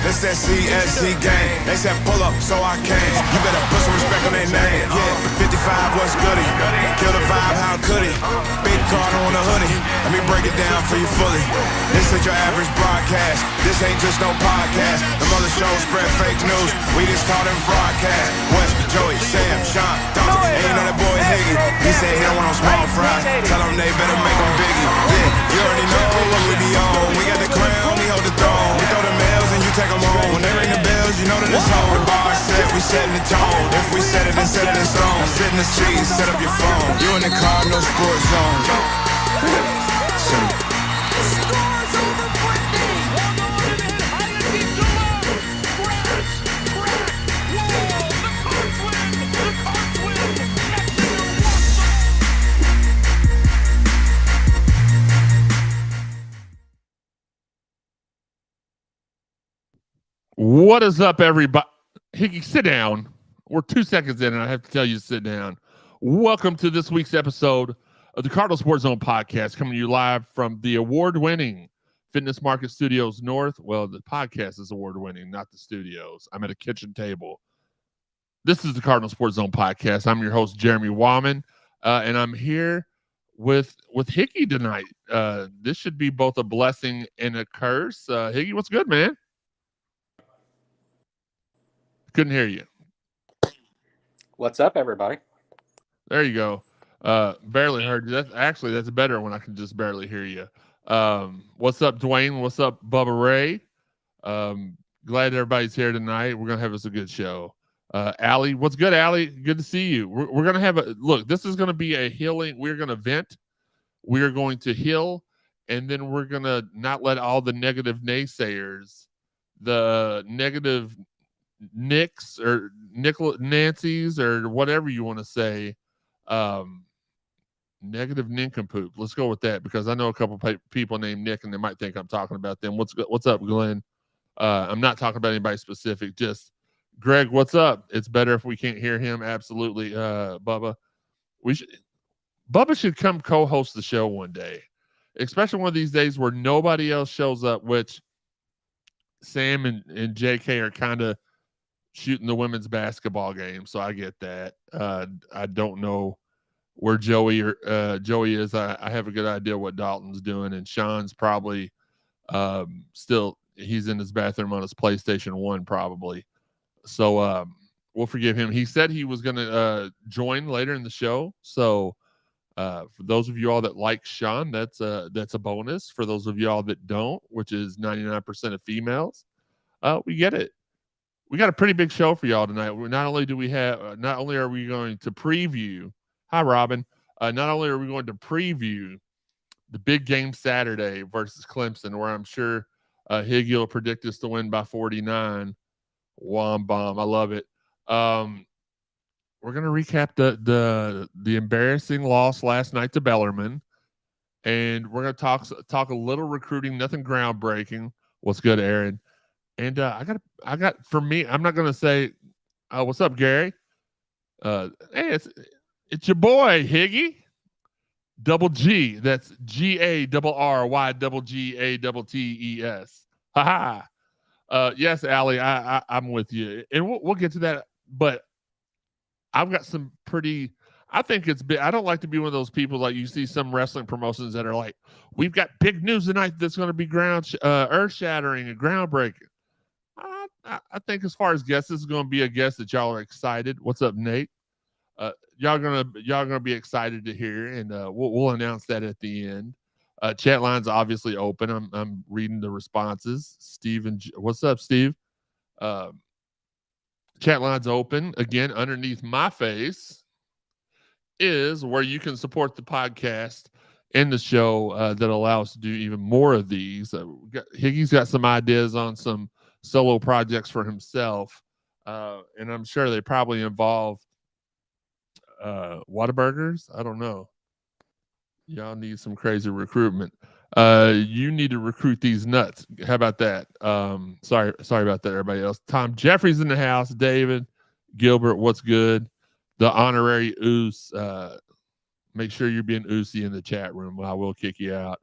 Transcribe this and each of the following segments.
It's that CSZ gang. They said pull up, so I came. You better put some respect on their name. Yeah, 55, what's goody? Kill the vibe, how could it? Big Cardinal on the hoodie. Let me break it down for you fully. This ain't your average broadcast. This ain't just no podcast. The mother shows spread fake news. We just call them broadcast. West, Joey, Sam, Sean, Dante. And you know that boy Higgy. He said he don't want no small fries. Tell them they better make them biggie. Yeah, you already know what we be on. We got the crown, we hold the throne. We throw the mails and you take them home. When they ring the bells, you know that it's home. The bar set, we setting the tone. If we set it, then set it in stone. Sit in the streets, set up your phone. You in the Cardinal sports zone. What is up, everybody? Higgy, sit down. We're 2 seconds in, and I have to tell you to sit down. Welcome to this week's episode of the Cardinal Sports Zone podcast, coming to you live from the award-winning Fitness Market Studios North. Well, the podcast is award-winning, not the studios. I'm at a kitchen table. This is the Cardinal Sports Zone podcast. I'm your host, Jeremy Wallman, and I'm here with Higgy tonight. This should be both a blessing and a curse. Higgy, what's good, man? Couldn't hear you. What's up, everybody? There you go. Barely heard you. That's better when I can just barely hear you. What's up, Dwayne? What's up, Bubba Ray? Glad everybody's here tonight. We're gonna have us a good show. Allie, what's good, Allie? Good to see you. We're gonna have a look. This is gonna be a healing. We're gonna vent. We're going to heal, and then we're gonna not let all the negative naysayers, the negative Nicks or Nancy's or whatever you want to say, negative nincompoop. Let's go with that because I know a couple people named Nick and they might think I'm talking about them. What's up, Glenn? I'm not talking about anybody specific. Just Greg, what's up? It's better if we can't hear him. Absolutely, Bubba. Bubba should come co-host the show one day, especially one of these days where nobody else shows up. Which Sam and JK are kind of shooting the women's basketball game, so I get that. I don't know where Joey is. I have a good idea what Dalton's doing, and Sean's probably still he's in his bathroom on his PlayStation 1 probably. So we'll forgive him. He said he was going to join later in the show. So for those of you all that like Sean, that's a bonus. For those of y'all that don't, which is 99% of females, we get it. We got a pretty big show for y'all tonight. Not only are we going to preview. Hi, Robin. Not only are we going to preview the big game Saturday versus Clemson, where I'm sure Higgy will predict us to win by 49. Wom bomb. I love it. We're going to recap the embarrassing loss last night to Bellarmine, and we're going to talk a little recruiting. Nothing groundbreaking. What's good, Aaron? And I got for me, I'm not gonna say what's up, Gary. Hey, it's your boy Higgy. Double G. That's GARRYGGATTES. Ha ha. Yes, Allie, I'm with you. And we'll get to that, but I've got some pretty I think it's big. I don't like to be one of those people like you see some wrestling promotions that are like, we've got big news tonight that's going to be earth shattering and groundbreaking. I think as far as guests, this is going to be a guest that y'all are excited. What's up, Nate? Y'all gonna be excited to hear, and we'll announce that at the end. Chat line's obviously open. I'm reading the responses. Steve what's up, Steve? Chat line's open again. Underneath my face is where you can support the podcast and the show that allow us to do even more of these. Higgy's got some ideas on some solo projects for himself, and I'm sure they probably involve Whataburgers. I don't know. Y'all need some crazy recruitment. You need to recruit these nuts. How about that? Sorry about that, everybody else. Tom Jeffrey's in the house. David Gilbert, what's good? The honorary Oos. Make sure you're being Oosy in the chat room. I will kick you out.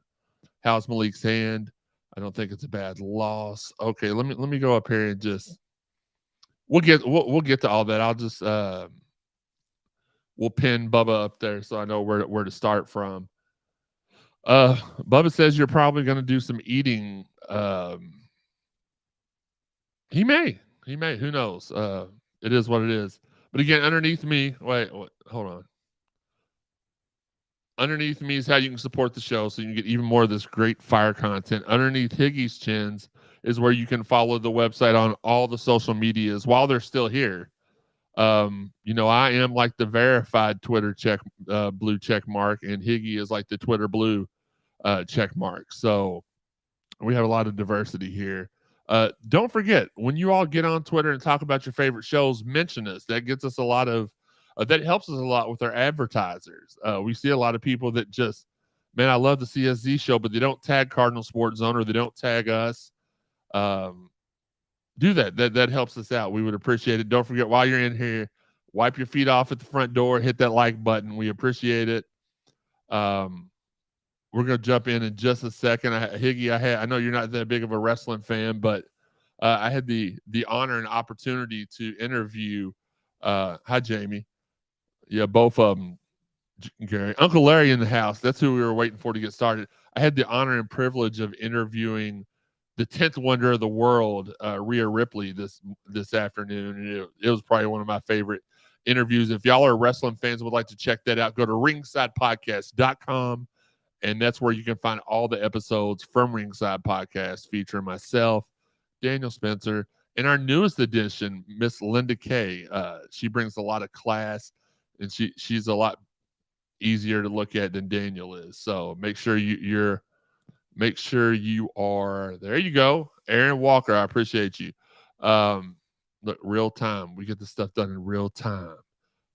How's Malik's hand? I don't think it's a bad loss. Okay, let me go up here and just we'll get to all that. I'll just we'll pin Bubba up there so I know where to start from. Bubba says you're probably going to do some eating. He may, who knows? It is what it is. But again, underneath me, wait, hold on. Underneath me is how you can support the show so you can get even more of this great fire content. Underneath Higgy's chins is where you can follow the website on all the social medias while they're still here. I am like the verified Twitter blue check mark, and Higgy is like the Twitter blue check mark. So we have a lot of diversity here. Don't forget, when you all get on Twitter and talk about your favorite shows, mention us. That gets us a lot of that helps us a lot with our advertisers. We see a lot of people that just, man, I love the CSZ show, but they don't tag Cardinal Sports Zone or they don't tag us. Do that. That helps us out. We would appreciate it. Don't forget, while you're in here, wipe your feet off at the front door, hit that like button. We appreciate it. We're gonna jump in just a second. Higgy, I know you're not that big of a wrestling fan, but I had the honor and opportunity to interview. Hi, Jamie. Yeah, both of them. Gary, Uncle Larry in the house. That's who we were waiting for to get started. I had the honor and privilege of interviewing the 10th wonder of the world, Rhea Ripley, this afternoon. And it was probably one of my favorite interviews. If y'all are wrestling fans and would like to check that out, go to ringsidepodcast.com. And that's where you can find all the episodes from Ringside Podcast featuring myself, Daniel Spencer, and our newest addition, Miss Linda Kay. She brings a lot of class, and she's a lot easier to look at than Daniel is. So make sure you are there. You go, Aaron Walker. I appreciate you. Look, real time. We get the stuff done in real time.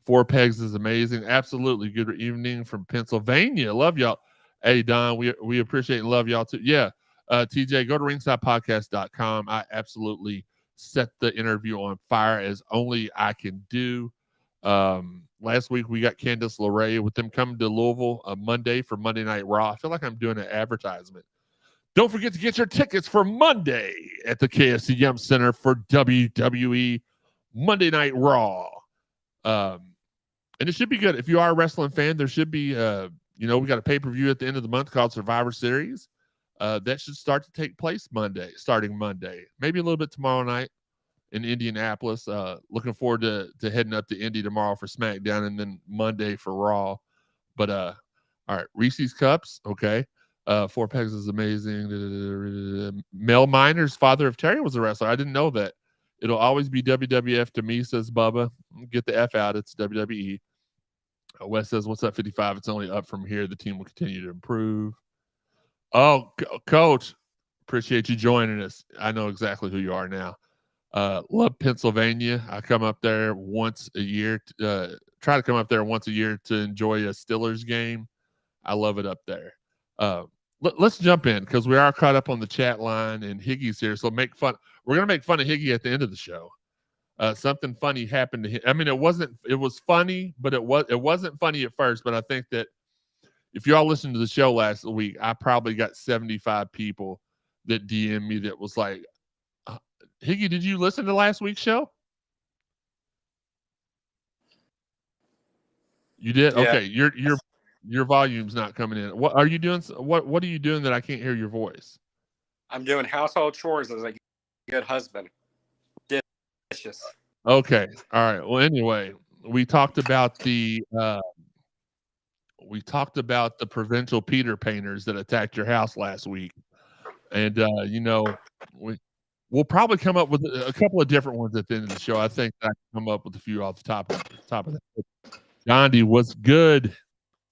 Four Pegs is amazing. Absolutely. Good evening from Pennsylvania. Love y'all. Hey, Don, we appreciate and love y'all too. Yeah. TJ, go to ringsidepodcast.com. I absolutely set the interview on fire as only I can do. Last week we got Candice LeRae with them coming to Louisville Monday for Monday Night Raw. I feel like I'm doing an advertisement. Don't forget to get your tickets for Monday at the KFC Yum Center for WWE Monday Night Raw. And it should be good. If you are a wrestling fan, there should be, we got a pay-per-view at the end of the month called Survivor Series. That should start to take place starting Monday. Maybe a little bit tomorrow night in Indianapolis. Looking forward to heading up to Indy tomorrow for SmackDown and then Monday for Raw. But all right, Reese's Cups, okay. Four Pegs is amazing. Mel Miner's father of Terry was a wrestler. I didn't know that. It'll always be WWF to me, says Bubba. Get the F out. It's WWE. Wes says, what's up, 55? It's only up from here. The team will continue to improve. Oh, Coach, appreciate you joining us. I know exactly who you are now. Love Pennsylvania. I come up there once a year. Try to come up there once a year to enjoy a Steelers game. I love it up there. Let's jump in because we are caught up on the chat line and Higgy's here. So make fun. We're going to make fun of Higgy at the end of the show. Something funny happened to him. I mean, it was funny, but it wasn't funny at first. But I think that if you all listened to the show last week, I probably got 75 people that DM me that was like, Higgy, did you listen to last week's show? You did? Yeah. Okay. Your volume's not coming in. What are you doing? What are you doing that I can't hear your voice? I'm doing household chores as a good husband. Dishes. Okay. All right. Well, anyway, we talked about the provincial Peter painters that attacked your house last week. And we'll probably come up with a couple of different ones at the end of the show. I think I can come up with a few off the top of that. Gandhi, what's good?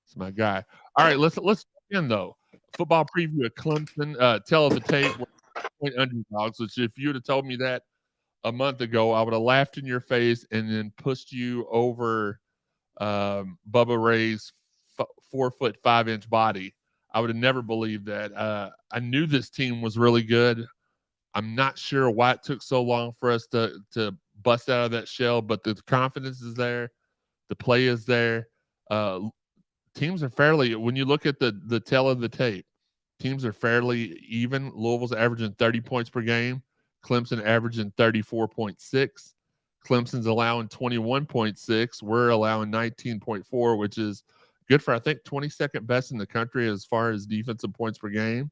It's my guy. All right, let's jump in though. Football preview at Clemson. Tell of the tape. Point underdogs. Which if you would have told me that a month ago, I would have laughed in your face and then pushed you over Bubba Ray's 4'5" body. I would have never believed that. I knew this team was really good. I'm not sure why it took so long for us to bust out of that shell, but the confidence is there. The play is there. Teams are fairly, when you look at the tail of the tape, Teams are fairly even. Louisville's averaging 30 points per game. Clemson averaging 34.6. Clemson's allowing 21.6. We're allowing 19.4, which is good for, I think, 22nd best in the country as far as defensive points per game.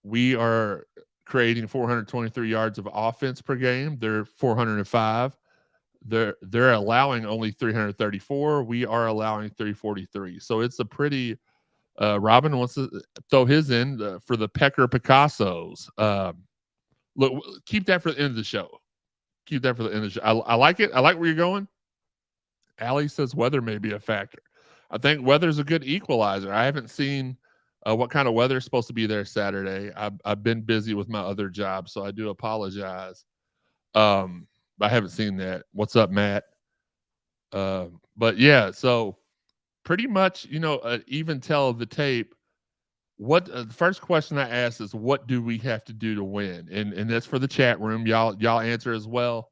We are creating 423 yards of offense per game. They're 405. They're allowing only 334. We are allowing 343. So it's a pretty Robin wants to throw his in for the Pecker Picassos. Look, keep that for the end of the show. Keep that for the end of the show. I like it. I like where you're going. Allie says weather may be a factor. I think weather's a good equalizer. I haven't seen what kind of weather is supposed to be there Saturday. I've been busy with my other job, so I do apologize. I haven't seen that. What's up, Matt? But yeah, so pretty much, even tell the tape. What the first question I asked is, what do we have to do to win? And that's for the chat room. Y'all answer as well.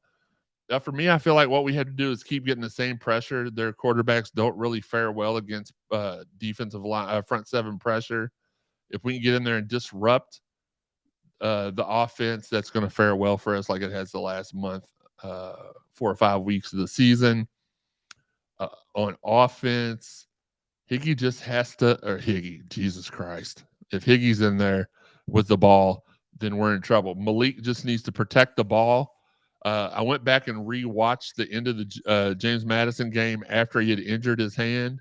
For me, I feel like what we had to do is keep getting the same pressure. Their quarterbacks don't really fare well against defensive line, front seven pressure. If we can get in there and disrupt the offense, that's going to fare well for us, like it has the last month, 4 or 5 weeks of the season. On offense, Higgy just has to, or Higgy, Jesus Christ. If Higgy's in there with the ball, then we're in trouble. Malik just needs to protect the ball. I went back and rewatched the end of the James Madison game after he had injured his hand,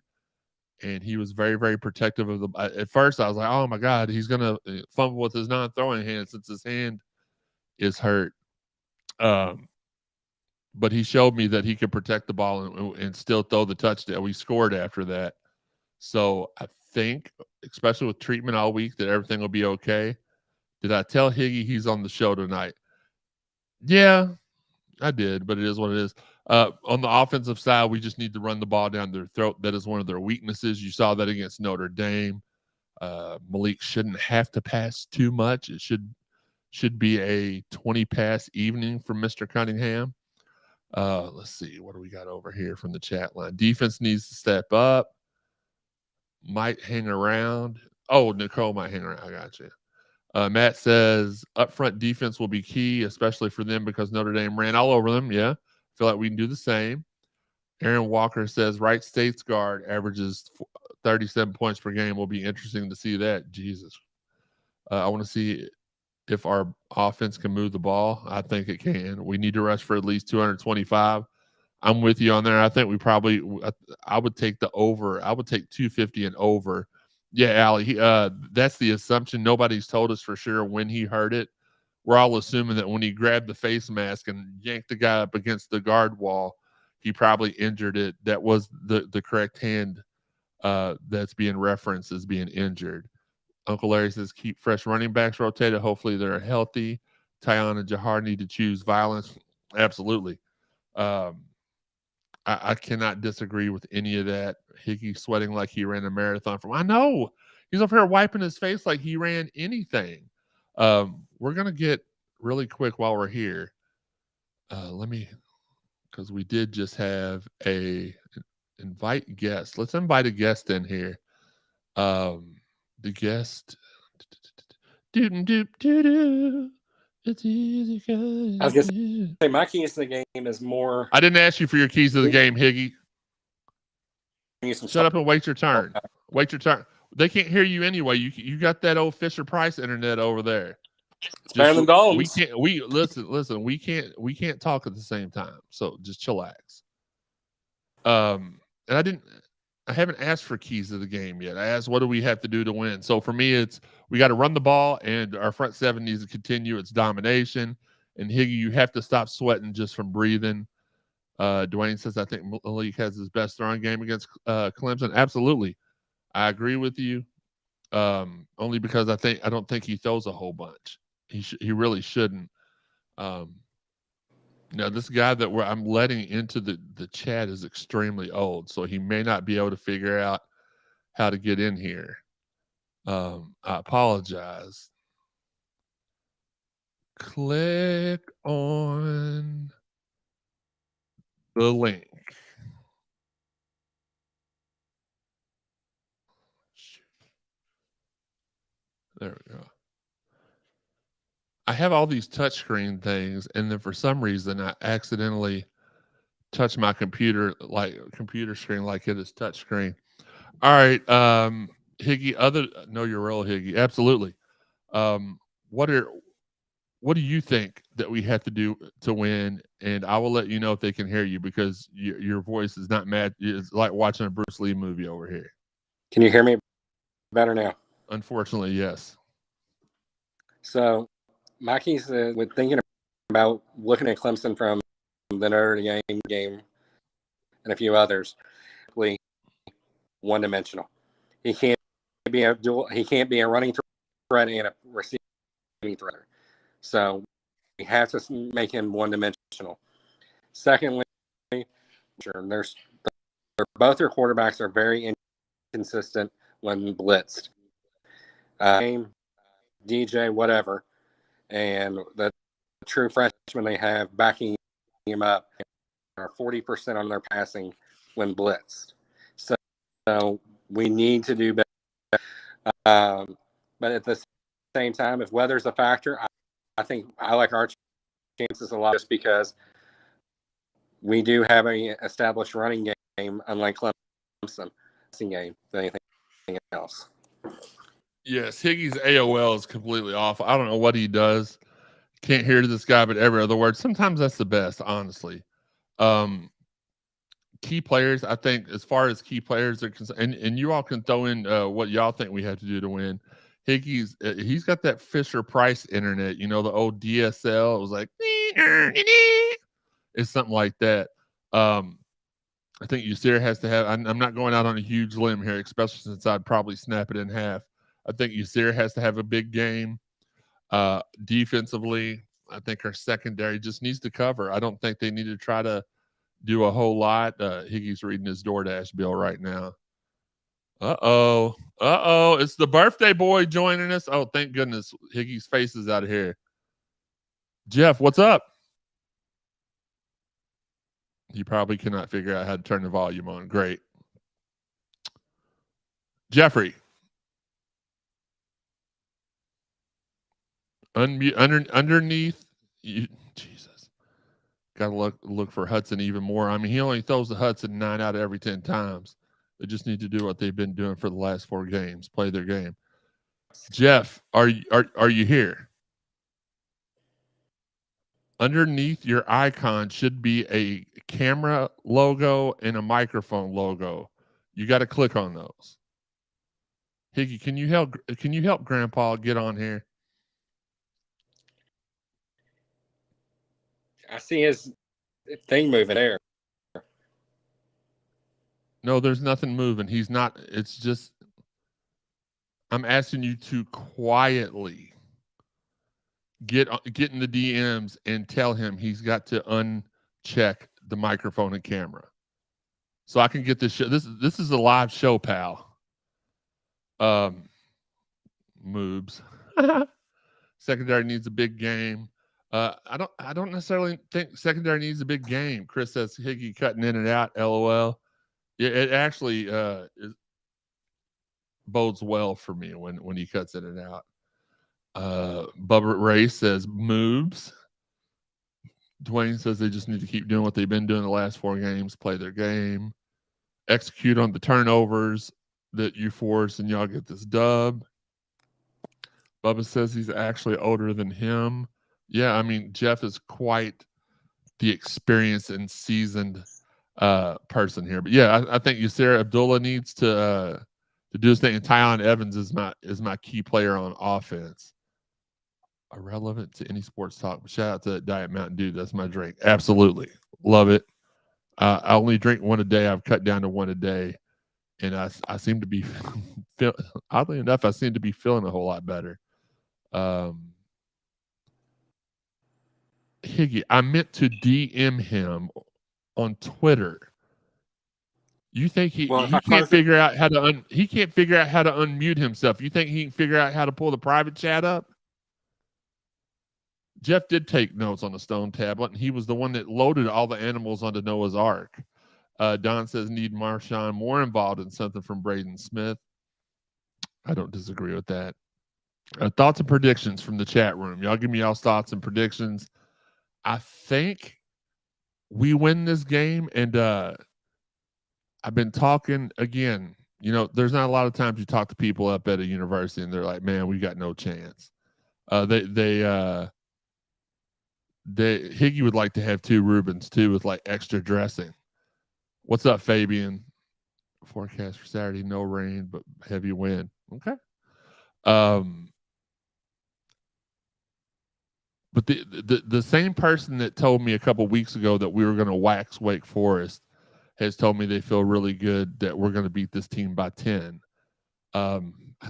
and he was very, very protective of the. At first, I was like, "Oh my God, he's gonna fumble with his non-throwing hand since his hand is hurt." But he showed me that he could protect the ball and still throw the touchdown. We scored after that, so I think, especially with treatment all week, that everything will be okay. Did I tell Higgy he's on the show tonight? Yeah, I did, but it is what it is. On the offensive side, we just need to run the ball down their throat. That is one of their weaknesses. You saw that against Notre Dame. Malik shouldn't have to pass too much. It should be a 20 pass evening from Mr. Cunningham. Let's see. What do we got over here from the chat line? Defense needs to step up. Might hang around. Oh, Nicole might hang around. I got you. Matt says upfront defense will be key, especially for them because Notre Dame ran all over them. Yeah, I feel like we can do the same. Aaron Walker says Wright State's guard averages 37 points per game. Will be interesting to see that. Jesus. I want to see if our offense can move the ball. I think it can. We need to rush for at least 225. I'm with you on there. I think we probably I would take the over. I would take 250 and over. Yeah, Allie, that's the assumption. Nobody's told us for sure when he heard it. We're all assuming that when he grabbed the face mask and yanked the guy up against the guard wall, he probably injured it. That was the correct hand that's being referenced as being injured. Uncle Larry says keep fresh running backs rotated. Hopefully they're healthy. Tyon and Jahar need to choose violence. Absolutely. I cannot disagree with any of that. Higgy sweating like he ran a marathon from. I know he's up here wiping his face like he ran anything. We're gonna get really quick while we're here. Because we did just have a invite guest. Let's invite a guest in here. The guest. Doop doop doo doo. It's easy. I was gonna say my keys to the game is more. I didn't ask you for your keys to the game, Higgy. Shut up and wait your turn. Wait your turn. They can't hear you anyway. You got that old Fisher Price internet over there. Better than Domes. We can't. Listen. We can't talk at the same time. So just chillax. And I haven't asked for keys to the game yet. I asked, what do we have to do to win? So for me, it's we got to run the ball, and our front seven needs to continue its domination. And Higgy, you have to stop sweating just from breathing. Dwayne says, I think Malik has his best throwing game against Clemson. Absolutely. I agree with you. Only because I don't think he throws a whole bunch. He really shouldn't. Now, this guy that I'm letting into the chat is extremely old, so he may not be able to figure out how to get in here. I apologize. Click on the link. I have all these touchscreen things, and then for some reason I accidentally touch my computer screen like it is touchscreen. All right, Higgy. Know your role, Higgy. Absolutely. Um, what are what do you think that we have to do to win? And I will let you know if they can hear you because your voice is not mad. It's like watching a Bruce Lee movie over here. Can you hear me better now? Unfortunately, yes. So, my keys with thinking about looking at Clemson from the Notre Dame game and a few others, one-dimensional. He can't be a dual. He can't be a running threat and a receiving threat. So we have to make him one-dimensional. Secondly, both their quarterbacks are very inconsistent when blitzed. DJ, whatever, and the true freshmen they have backing him up are 40% on their passing when blitzed. So we need to do better. But at the same time, if weather's a factor, I think I like our chances a lot just because we do have an established running game, unlike Clemson game than anything else. Yes, Higgy's AOL is completely off. I don't know what he does. Can't hear this guy, but every other word. Sometimes that's the best, honestly. Key players, I think, as far as key players are concerned, and you all can throw in what y'all think we have to do to win. Higgy's he's got that Fisher Price internet, the old DSL. It was like it's something like that. I think Yasir has to have. I'm not going out on a huge limb here, especially since I'd probably snap it in half. I think Yasir has to have a big game. Defensively, I think our secondary just needs to cover. I don't think they need to try to do a whole lot. Higgy's reading his DoorDash bill right now. Uh-oh. It's the birthday boy joining us. Oh, thank goodness. Higgy's face is out of here. Jeff, what's up? You probably cannot figure out how to turn the volume on. Great. Jeffrey. Unmute underneath. Jesus. Gotta look for Hudson even more. I mean, he only throws the Hudson 9 out of every 10 times. They just need to do what they've been doing for the last 4 games. Play their game. Jeff, are you here? Underneath your icon should be a camera logo and a microphone logo. You got to click on those. Higgy, can you help Grandpa get on here? I see his thing moving there. No, there's nothing moving. He's not. It's just I'm asking you to quietly get in the DMs and tell him he's got to uncheck the microphone and camera, so I can get this show. This is a live show, pal. Moobs. Secondary needs a big game. I don't necessarily think secondary needs a big game. Chris says Higgy cutting in and out. LOL. It actually bodes well for me when he cuts in and out. Bubba Ray says moves. Dwayne says they just need to keep doing what they've been doing the last 4 games, play their game, execute on the turnovers that you force, and y'all get this dub. Bubba says he's actually older than him. Yeah, I mean, Jeff is quite the experienced and seasoned person here. But yeah, I think Yasir Abdullah needs to do his thing. And Tyon Evans is my key player on offense. Irrelevant to any sports talk, but shout out to Diet Mountain Dew. That's my drink. Absolutely. Love it. I only drink 1 a day. I've cut down to 1 a day. And I seem to be, oddly enough, I seem to be feeling a whole lot better. Higgy, I meant to DM him on Twitter. You think he can't figure out how to unmute himself? You think he can figure out how to pull the private chat up? Jeff did take notes on the stone tablet, and he was the one that loaded all the animals onto Noah's Ark. Don says need Marshawn more involved in something from Braden Smith. I don't disagree with that. Thoughts and predictions from the chat room. Y'all give me y'all's thoughts and predictions. I think we win this game, and I've been talking again. You know, there's not a lot of times you talk to people up at a university and they're like, "Man, we got no chance." Higgy would like to have 2 Reubens too with like extra dressing. What's up, Fabian? Forecast for Saturday: no rain but heavy wind. Okay. But the same person that told me a couple weeks ago that we were going to wax Wake Forest has told me they feel really good that we're going to beat this team by 10. I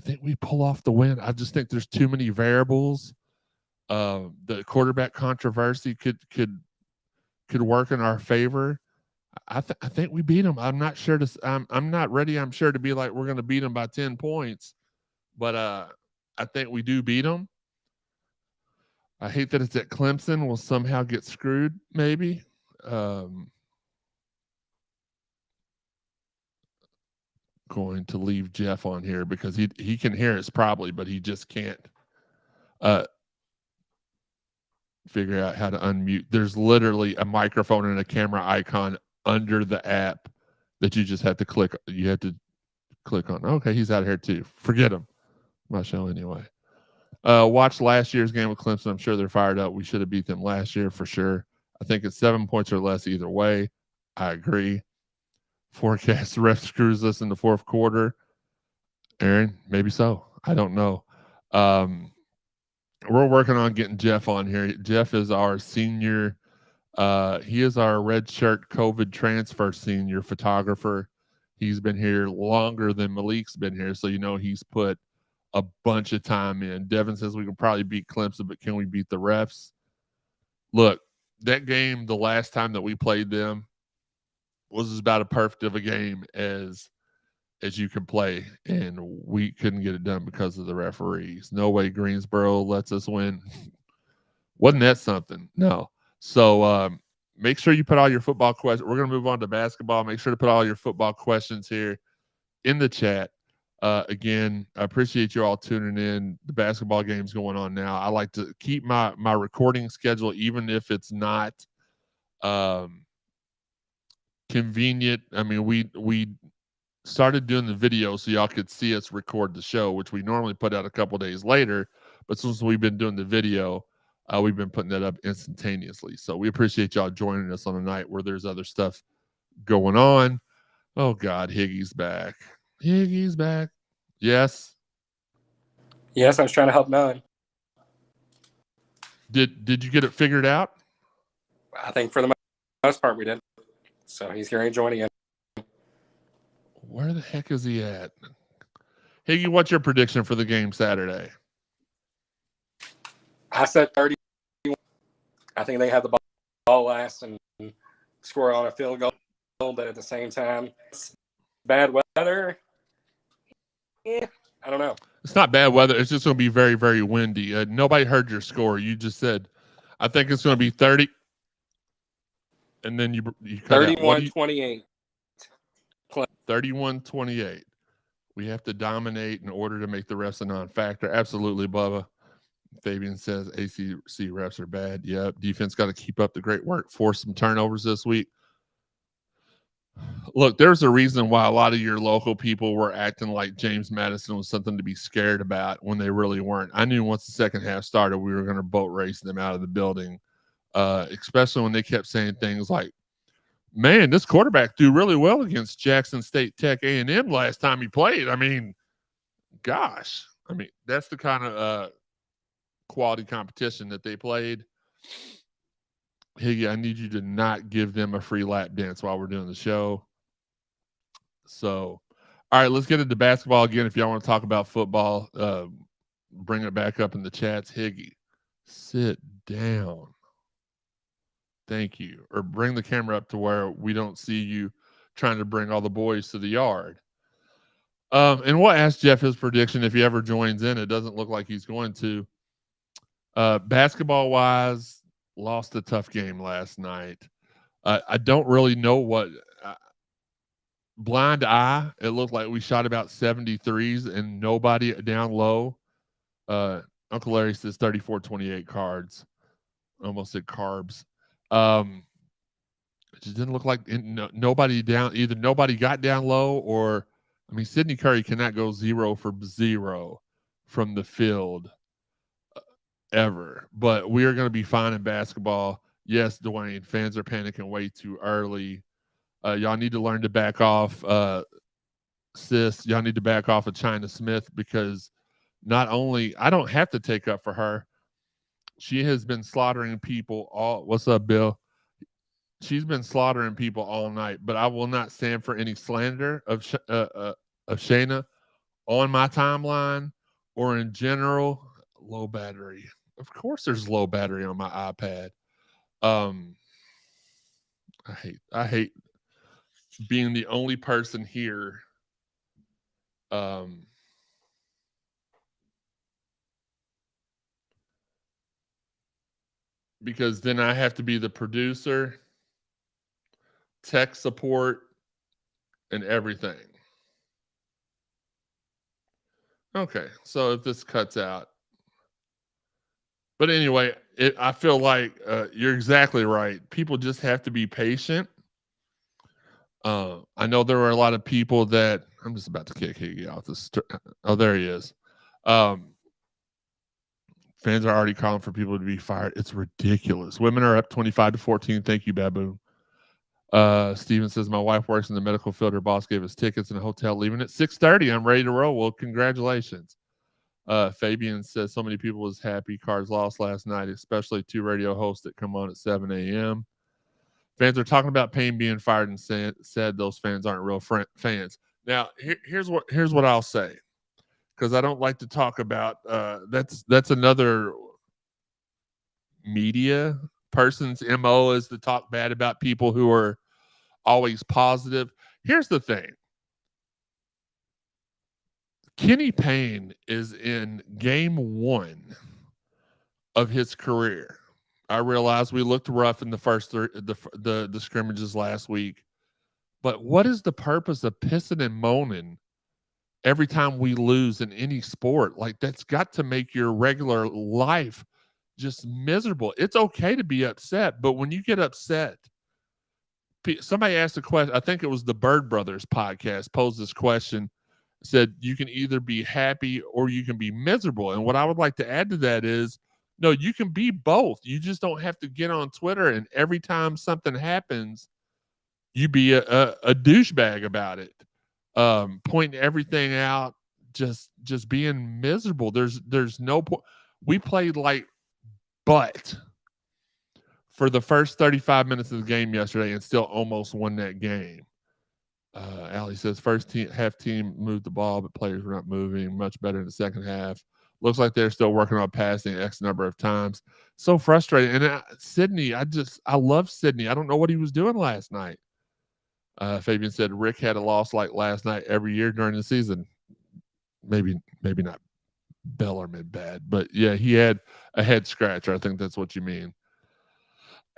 think we pull off the win. I just think there's too many variables. The quarterback controversy could work in our favor. I think we beat them. I'm not sure to. I'm not ready. I'm sure to be like we're going to beat them by 10 points, but I think we do beat them. I hate that it's at Clemson. We'll somehow get screwed, maybe. Going to leave Jeff on here because he can hear us probably, but he just can't figure out how to unmute. There's literally a microphone and a camera icon under the app that you just have to click. You have to click on. Okay, he's out of here too. Forget him. My show anyway. Watch last year's game with Clemson. I'm sure they're fired up. We should have beat them last year for sure. I think it's 7 points or less either way. I agree. Forecast ref screws us in the fourth quarter. Aaron, maybe so. I don't know. We're working on getting Jeff on here. Jeff is our senior. He is our red shirt COVID transfer senior photographer. He's been here longer than Malik's been here, so you know he's put a bunch of time in. Devin says we can probably beat Clemson, but can we beat the refs? Look, that game, the last time that we played them, was about as perfect of a game as you can play, and we couldn't get it done because of the referees. No way Greensboro lets us win. Wasn't that something? No. So make sure you put all your football questions. We're going to move on to basketball. Make sure to put all your football questions here in the chat. Again, I appreciate you all tuning in. The basketball game's going on now. I like to keep my recording schedule, even if it's not convenient. I mean, we started doing the video so y'all could see us record the show, which we normally put out a couple days later. But since we've been doing the video, we've been putting that up instantaneously. So we appreciate y'all joining us on a night where there's other stuff going on. Oh, God, Higgy's back. Higgy's back. Yes? Yes, I was trying to help Nunn. Did you get it figured out? I think for the most part we did. So he's here and joining in. Where the heck is he at? Higgy, what's your prediction for the game Saturday? I said 30. I think they have the ball last and score on a field goal, but at the same time, it's bad weather. Yeah, I don't know. It's not bad weather. It's just going to be very, very windy. Nobody heard your score. You just said, I think it's going to be 30. And then you 31-28. 31-28. We have to dominate in order to make the refs a non-factor. Absolutely, Bubba. Fabian says ACC refs are bad. Yep. Defense got to keep up the great work. Force some turnovers this week. Look, there's a reason why a lot of your local people were acting like James Madison was something to be scared about when they really weren't. I knew once the second half started, we were going to boat race them out of the building, especially when they kept saying things like, man, this quarterback threw really well against Jackson State Tech A&M last time he played. I mean, gosh. I mean, that's the kind of quality competition that they played. Higgy, I need you to not give them a free lap dance while we're doing the show. So, all right, let's get into basketball again. If y'all want to talk about football, bring it back up in the chats. Higgy, sit down. Thank you. Or bring the camera up to where we don't see you trying to bring all the boys to the yard. And we'll ask Jeff his prediction if he ever joins in. It doesn't look like he's going to. Basketball-wise, lost a tough game last night. I don't really know what blind eye. It looked like we shot about 73s and nobody down low Uncle Larry says 34-28 cards. Almost said carbs. It just didn't look like nobody down. Either nobody got down low, or I mean, Sidney Curry cannot go 0 for 0 from the field ever. But we are going to be fine in basketball. Yes, Dwayne, fans are panicking way too early. Y'all need to learn to back off, sis. Y'all need to back off of China Smith, because not only I don't have to take up for her. She has been slaughtering people all. What's up, Bill? She's been slaughtering people all night, but I will not stand for any slander of Shayna on my timeline or in general. Low battery. Of course, there's low battery on my iPad. I hate being the only person here. Because then I have to be the producer, tech support, and everything. Okay, so if this cuts out. But anyway, I feel like you're exactly right. People just have to be patient. I know there were a lot of people that I'm just about to kick Higgy off this. Oh, there he is. Fans are already calling for people to be fired. It's ridiculous. Women are up 25-14. Thank you, Baboon. Steven says, my wife works in the medical field. Her boss gave us tickets in a hotel leaving at 6:30. I'm ready to roll. Well, congratulations. Fabian says, so many people was happy Cards lost last night, especially 2 radio hosts that come on at 7 a.m. Fans are talking about Payne being fired and said those fans aren't real fans. Now, here's what I'll say, because I don't like to talk about that's another media person's MO is to talk bad about people who are always positive. Here's the thing. Kenny Payne is in game 1 of his career. I realize we looked rough in the first the scrimmages last week, but what is the purpose of pissing and moaning every time we lose in any sport? Like, that's got to make your regular life just miserable. It's okay to be upset, but when you get upset, somebody asked a question. I think it was the Bird Brothers podcast posed this question, said you can either be happy or you can be miserable. And what I would like to add to that is, no, you can be both. You just don't have to get on Twitter and every time something happens, you be a douchebag about it, pointing everything out, just being miserable. There's no point. We played like butt for the first 35 minutes of the game yesterday and still almost won that game. Allie says half team moved the ball, but players were not moving. Much better in the second half. Looks like they're still working on passing X number of times. So frustrating. And Sydney, I love Sydney. I don't know what he was doing last night. Fabian said Rick had a loss like last night every year during the season. Maybe not Bellarmine bad, but yeah, he had a head scratcher. I think that's what you mean.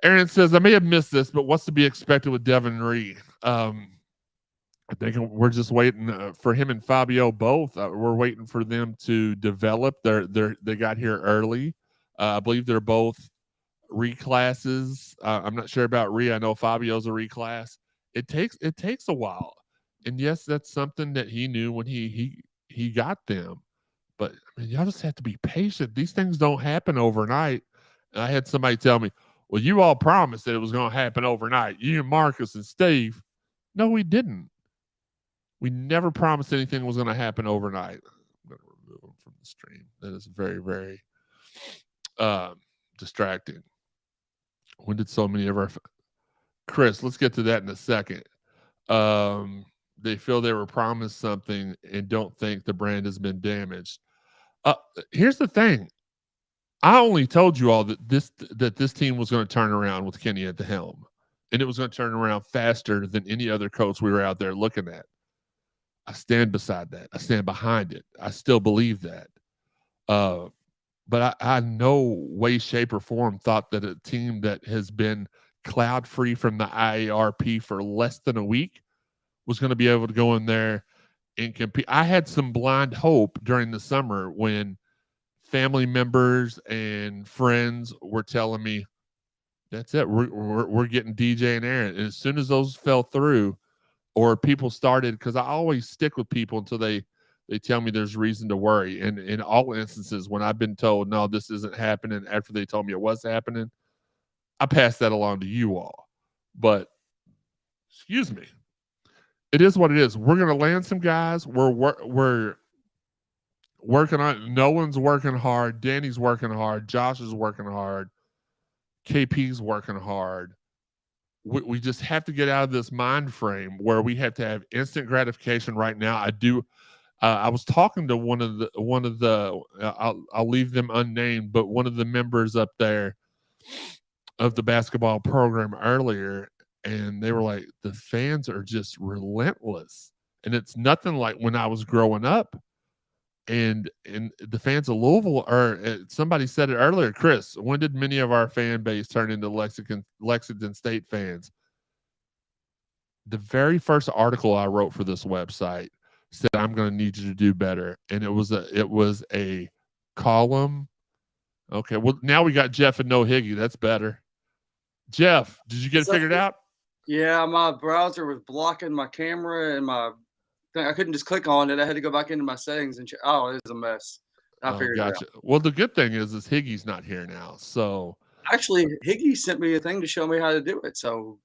Aaron says, I may have missed this, but what's to be expected with Devin Reed? I think we're just waiting for him and Fabio both. We're waiting for them to develop. They got here early. I believe they're both reclasses. I'm not sure about I know Fabio's a reclass. It takes a while, and yes, that's something that he knew when he got them. But I mean, y'all just have to be patient. These things don't happen overnight. And I had somebody tell me, "Well, you all promised that it was going to happen overnight. You and Marcus and Steve." No, we didn't. We never promised anything was going to happen overnight. I'm going to remove them from the stream. That is very, very distracting. When did so many of our Chris? Let's get to that in a second. They feel they were promised something and don't think the brand has been damaged. Here's the thing. I only told you all that this team was going to turn around with Kenny at the helm, and it was going to turn around faster than any other coach we were out there looking at. I stand beside that. I stand behind it. I still believe that. But I no way, shape, or form thought that a team that has been cloud-free from the IARP for less than a week was going to be able to go in there and compete. I had some blind hope during the summer when family members and friends were telling me, that's it. We're getting DJ and Aaron. And as soon as those fell through, or people started, because I always stick with people until they tell me there's reason to worry. And in all instances, when I've been told, no, this isn't happening, after they told me it was happening, I pass that along to you all. But, excuse me, it is what it is. We're going to land some guys. We're working on it. No one's working hard. Danny's working hard. Josh is working hard. KP's working hard. We just have to get out of this mind frame where we have to have instant gratification right now. I was talking to one of the I'll leave them unnamed, but one of the members up there of the basketball program earlier, and they were like, the fans are just relentless, and it's nothing like when I was growing up. And the fans of Louisville somebody said it earlier, Chris, when did many of our fan base turn into Lexington State fans? The very first article I wrote for this website said, I'm going to need you to do better. And it was a column. Okay. Well, now we got Jeff and no Higgy. That's better. Jeff, did you get it figured out? Yeah. My browser was blocking my camera and I couldn't just click on it. I had to go back into my settings and oh, it was a mess. I figured it out. Well, the good thing is Higgy's not here now. So actually, Higgy sent me a thing to show me how to do it. So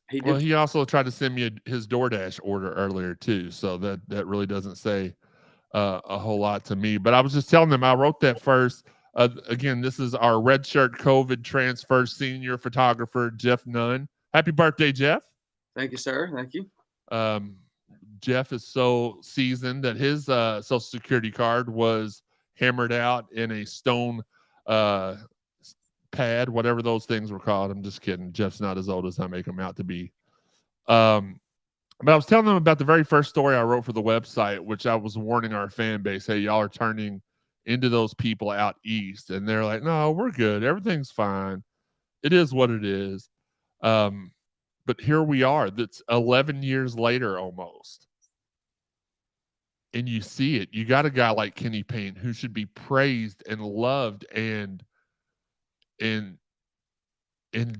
he also tried to send me his DoorDash order earlier too. So that really doesn't say a whole lot to me. But I was just telling them I wrote that first. Again, this is our redshirt COVID transfer senior photographer, Jeff Nunn. Happy birthday, Jeff. Thank you, sir. Thank you. Jeff is so seasoned that his Social Security card was hammered out in a stone pad, whatever those things were called. I'm just kidding. Jeff's not as old as I make him out to be. But I was telling them about the very first story I wrote for the website, which I was warning our fan base, hey, y'all are turning into those people out east. And they're like, no, we're good. Everything's fine. It is what it is. But here we are. That's 11 years later almost. And you see it. You got a guy like Kenny Payne who should be praised and loved and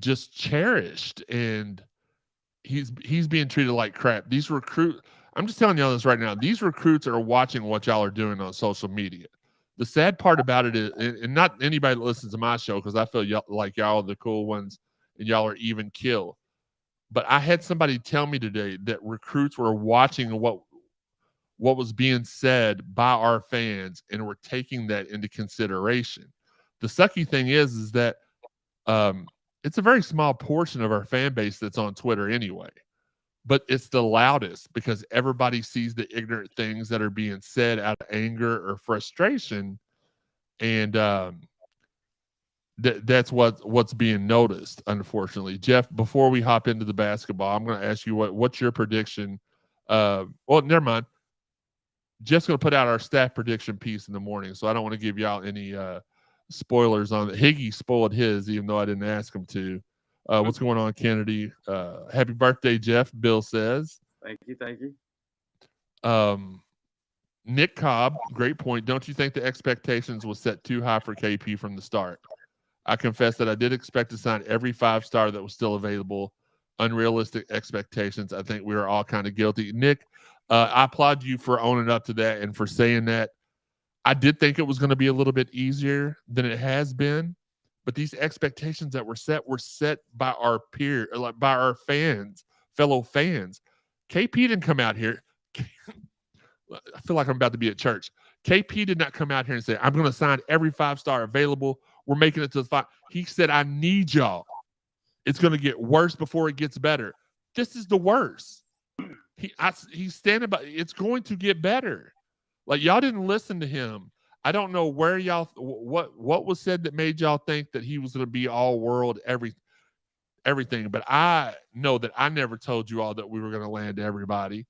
just cherished. And he's being treated like crap. These recruits, I'm just telling y'all this right now. These recruits are watching what y'all are doing on social media. The sad part about it is, and not anybody that listens to my show, because I feel like y'all are the cool ones and y'all are even kill. But I had somebody tell me today that recruits were watching what was being said by our fans and were taking that into consideration. The sucky thing is that it's a very small portion of our fan base that's on Twitter anyway, but it's the loudest because everybody sees the ignorant things that are being said out of anger or frustration. And that's what's being noticed, unfortunately. Jeff, before we hop into the basketball, I'm going to ask you what's your prediction. Well, never mind. Jeff's going to put out our staff prediction piece in the morning, so I don't want to give y'all any spoilers on it. Higgy spoiled his, even though I didn't ask him to. What's going on, Kennedy? Happy birthday, Jeff, Bill says. Thank you. Thank you. Nick Cobb, great point. Don't you think the expectations was set too high for KP from the start? I confess that I did expect to sign every 5-star that was still available. Unrealistic expectations. I think we were all kind of guilty. Nick, I applaud you for owning up to that and for saying that. I did think it was going to be a little bit easier than it has been, but these expectations that were set by our peer, like by our fans, fellow fans. KP didn't come out here. I feel like I'm about to be at church. KP did not come out here and say, I'm going to sign every 5-star available. We're making it to the 5. He said, I need y'all. It's going to get worse before it gets better. This is the worst. He's standing by. It's going to get better. Like, y'all didn't listen to him. I don't know where y'all, what was said that made y'all think that he was going to be all world, everything. But I know that I never told you all that we were going to land everybody.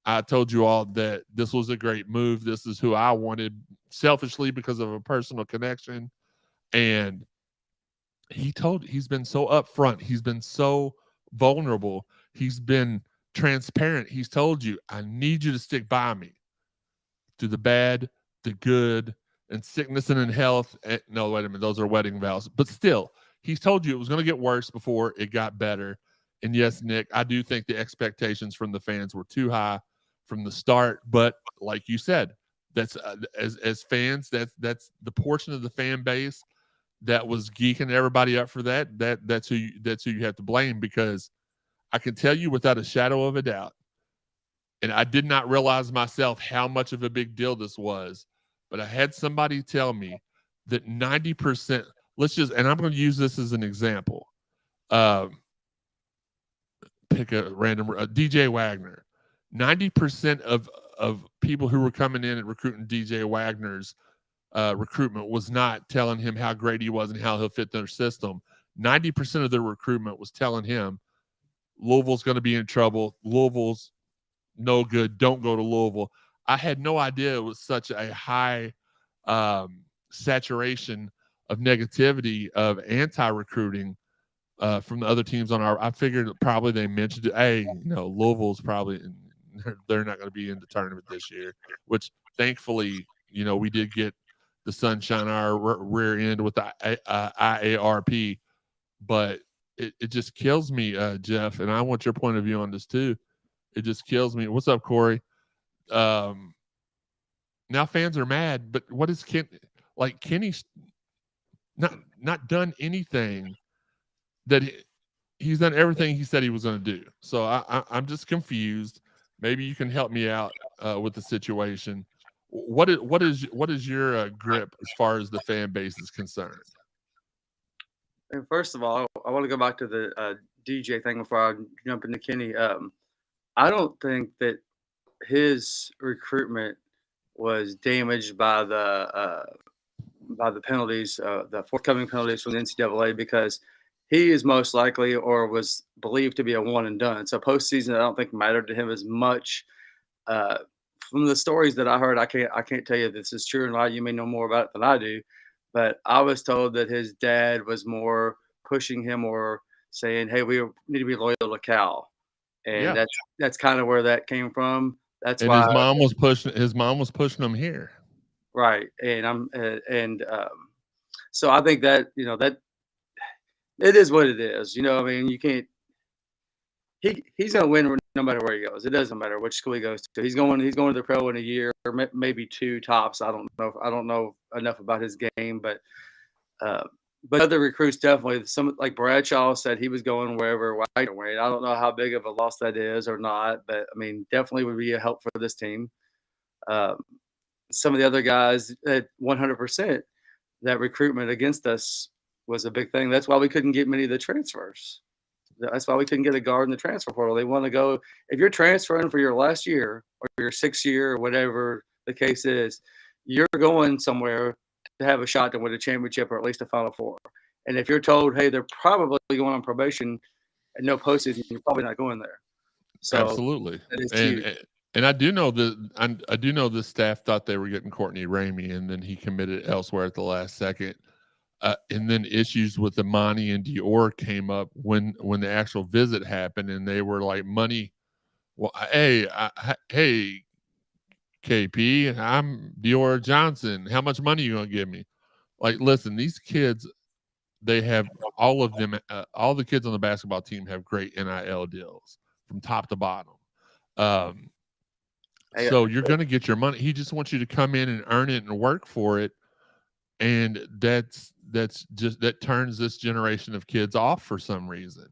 I told you all that this was a great move. This is who I wanted selfishly because of a personal connection. And he's been so upfront. He's been so vulnerable. He's been transparent. He's told you, I need you to stick by me through the bad, the good, and sickness and in health. No, wait a minute. Those are wedding vows. But still, he's told you it was going to get worse before it got better. And yes, Nick, I do think the expectations from the fans were too high from the start. But like you said, that's as fans, that's the portion of the fan base that was geeking everybody up for that's who you have to blame, because I can tell you without a shadow of a doubt, and I did not realize myself how much of a big deal this was, but I had somebody tell me that 90%, and I'm going to use this as an example. Pick a random, DJ Wagner. 90% of people who were coming in and recruiting DJ Wagner's recruitment was not telling him how great he was and how he'll fit their system. 90% of their recruitment was telling him Louisville's going to be in trouble. Louisville's no good. Don't go to Louisville. I had no idea it was such a high saturation of negativity of anti-recruiting from the other teams on our. I figured probably they mentioned it. Hey, Louisville's probably they're not going to be in the tournament this year, which thankfully, we did get the sunshine on our rear end with the IARP, but it just kills me, Jeff, and I want your point of view on this too. It just kills me. What's up, Corey? Now fans are mad, but what is Kenny's not done anything that he's done everything he said he was going to do. So I'm just confused. Maybe you can help me out with the situation. What is your grip as far as the fan base is concerned? And first of all, I want to go back to the DJ thing before I jump into Kenny. I don't think that his recruitment was damaged by the penalties, the forthcoming penalties from the NCAA, because he is most likely or was believed to be a one and done. So postseason, I don't think mattered to him as much. From the stories that I heard, I can't tell you if this is true or not. You may know more about it than I do, but I was told that his dad was more pushing him or saying, "Hey, we need to be loyal to Cal," and that's kind of where that came from. That's why his mom was pushing him here, right? And so I think that that it is what it is. I mean, you can't. He's going to win no matter where he goes. It doesn't matter which school he goes to. He's going to the pro in a year, or maybe two tops. I don't know. I don't know enough about his game, but other recruits definitely. Some like Bradshaw said he was going wherever Wagner went. I don't know how big of a loss that is or not, but I mean, definitely would be a help for this team. Some of the other guys at 100%, that recruitment against us was a big thing. That's why we couldn't get many of the transfers. That's why we couldn't get a guard in the transfer portal. They want to go – if you're transferring for your last year or your 6th year or whatever the case is, you're going somewhere to have a shot to win a championship or at least a Final Four. And if you're told, hey, they're probably going on probation and no postseason, you're probably not going there. So absolutely. That is huge. And I do know that I do know the staff thought they were getting Courtney Ramey, and then he committed elsewhere at the last second. And then issues with Imani and Dior came up when the actual visit happened, and they were like, money. Well, hey, KP, I'm Dior Johnson. How much money are you going to give me? Like, listen, these kids, they have all of them. All the kids on the basketball team have great NIL deals from top to bottom. So you're going to get your money. He just wants you to come in and earn it and work for it. And that turns this generation of kids off for some reason.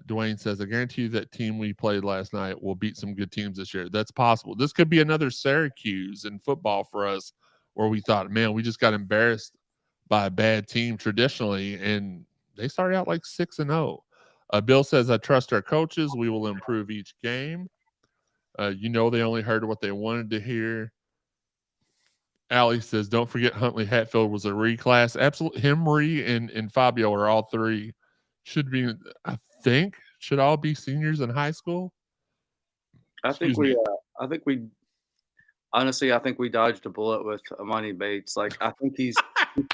Dwayne says, I guarantee you that team we played last night will beat some good teams this year. That's possible. This could be another Syracuse in football for us, where we thought, man, we just got embarrassed by a bad team traditionally, and they started out like 6-0. Bill says, I trust our coaches. We will improve each game. They only heard what they wanted to hear. Allie says, don't forget Huntley Hatfield was a reclass. Absolutely. Henry and Fabio are all three. Should all be seniors in high school. I think we dodged a bullet with Imani Bates. Like, I think he's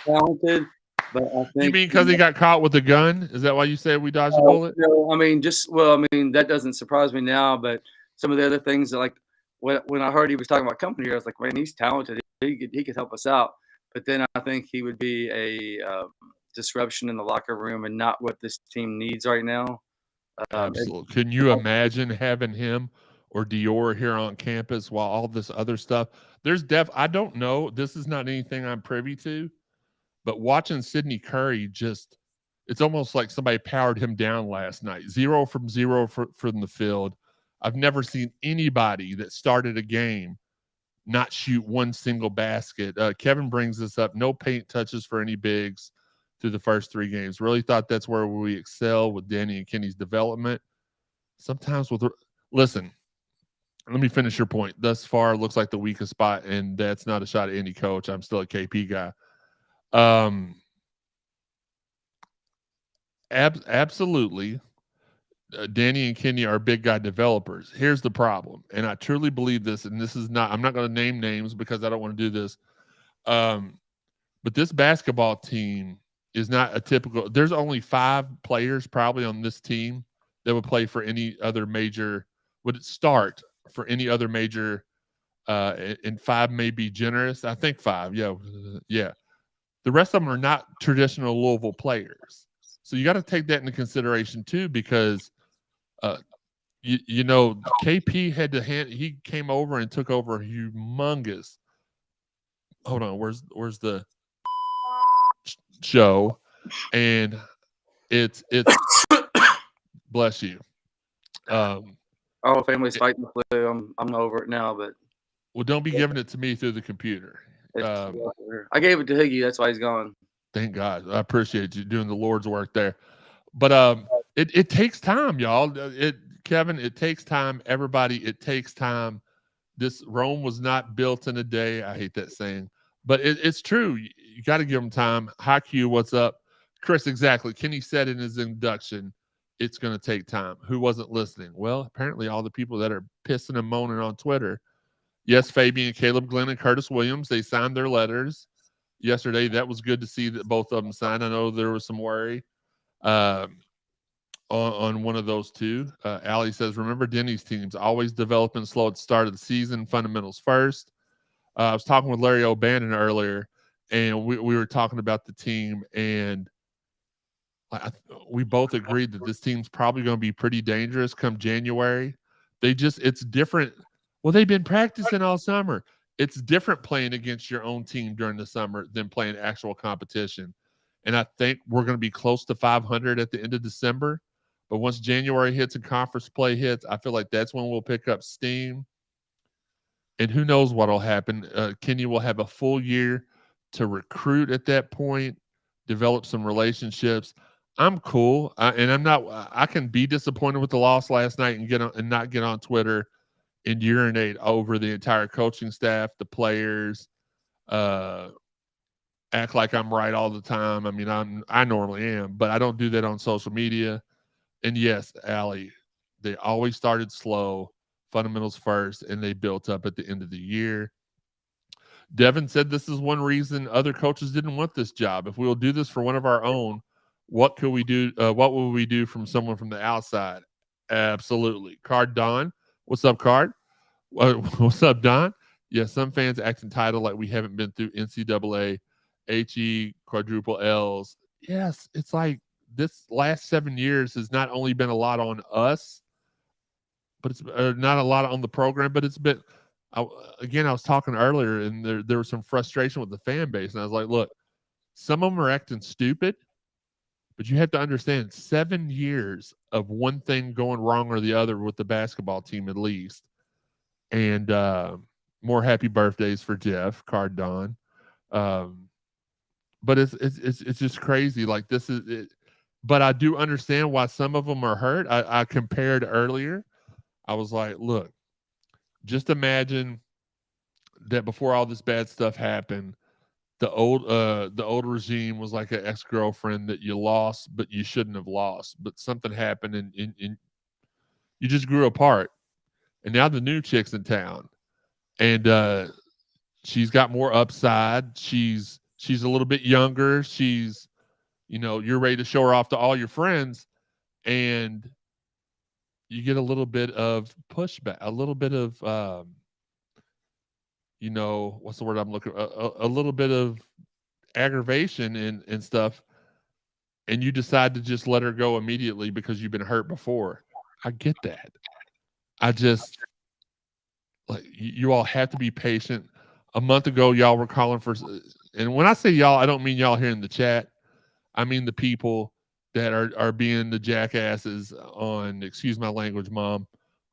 talented, but I think you mean because he got caught with a gun? Is that why you said we dodged a bullet? That doesn't surprise me now, but some of the other things, like when I heard he was talking about company, I was like, man, he's talented. He could help us out. but then I think he would be a disruption in the locker room and not what this team needs right now. Absolutely. Can you imagine having him or Dior here on campus while all this other stuff? I don't know. This is not anything I'm privy to, but watching Sidney Curry it's almost like somebody powered him down last night. 0 from 0 from the field. I've never seen anybody that started a game not shoot one single basket. Kevin brings this up. No paint touches for any bigs through the first 3 games. Really thought that's where we excel with Danny and Kenny's development. Sometimes listen, let me finish your point. Thus far, looks like the weakest spot, and that's not a shot at any coach. I'm still a KP guy. Absolutely. Danny and Kenny are big guy developers. Here's the problem, and I truly believe this, and this is not, I'm not going to name names because I don't want to do this. But this basketball team is not a typical, there's only 5 players probably on this team that would play for any other major, would start for any other major, and 5 may be generous. I think 5. Yeah. The rest of them are not traditional Louisville players. So you got to take that into consideration too, because you know, KP had to he came over and took over a humongous. Hold on, where's the show? And it's bless you. Our family's fighting the flu. I'm over it now, but well, don't be giving it to me through the computer. I gave it to Higgy. That's why he's gone. Thank God. I appreciate you doing the Lord's work there. But it takes time, y'all. Kevin, it takes time. Everybody, it takes time. This Rome was not built in a day. I hate that saying, but it's true. You got to give them time. Hi Q, what's up? Chris, exactly. Kenny said in his induction, it's going to take time. Who wasn't listening? Well, apparently all the people that are pissing and moaning on Twitter. Yes, Fabian, Caleb Glenn, and Curtis Williams, they signed their letters yesterday. That was good to see that both of them signed. I know there was some worry on one of those two. Allie says, remember Denny's teams always developing slow at the start of the season, fundamentals first. I was talking with Larry O'Bannon earlier, and we were talking about the team, and we both agreed that this team's probably going to be pretty dangerous come January. It's different. Well, they've been practicing all summer. It's different playing against your own team during the summer than playing actual competition. And I think we're going to be close to 500 at the end of December. But once January hits and conference play hits, I feel like that's when we'll pick up steam. And who knows what will happen. Kenny will have a full year to recruit at that point, develop some relationships. I'm cool. I can be disappointed with the loss last night and not get on Twitter and urinate over the entire coaching staff, the players, act like I'm right all the time. I mean, I normally am, but I don't do that on social media. And yes, Allie, they always started slow, fundamentals first, and they built up at the end of the year. Devin said this is one reason other coaches didn't want this job. If we will do this for one of our own, what could we do? What will we do from someone from the outside? Absolutely. Card Don. What's up, Card? What's up, Don? Yeah, some fans act entitled like we haven't been through NCAA, HE, quadruple Ls. Yes, it's like this last 7 years has not only been a lot on us, but it's not a lot on the program, but it's been, again, I was talking earlier, and there was some frustration with the fan base. And I was like, look, some of them are acting stupid, but you have to understand 7 years of one thing going wrong or the other with the basketball team at least. And more happy birthdays for Jeff, Card Don. But it's just crazy. Like this is it. But I do understand why some of them are hurt. I compared earlier. I was like, look, just imagine that before all this bad stuff happened, the old regime was like an ex-girlfriend that you lost, but you shouldn't have lost. But something happened and you just grew apart. And now the new chick's in town. And she's got more upside. She's a little bit younger. She's, you're ready to show her off to all your friends. And you get a little bit of pushback, a little bit of what's the word I'm looking, a little bit of aggravation and stuff, and you decide to just let her go immediately because you've been hurt before. I get that. I just, like, you all have to be patient. A month ago, y'all were calling for, and when I say y'all, I don't mean y'all here in the chat. I mean the people that are being the jackasses on, excuse my language, Mom,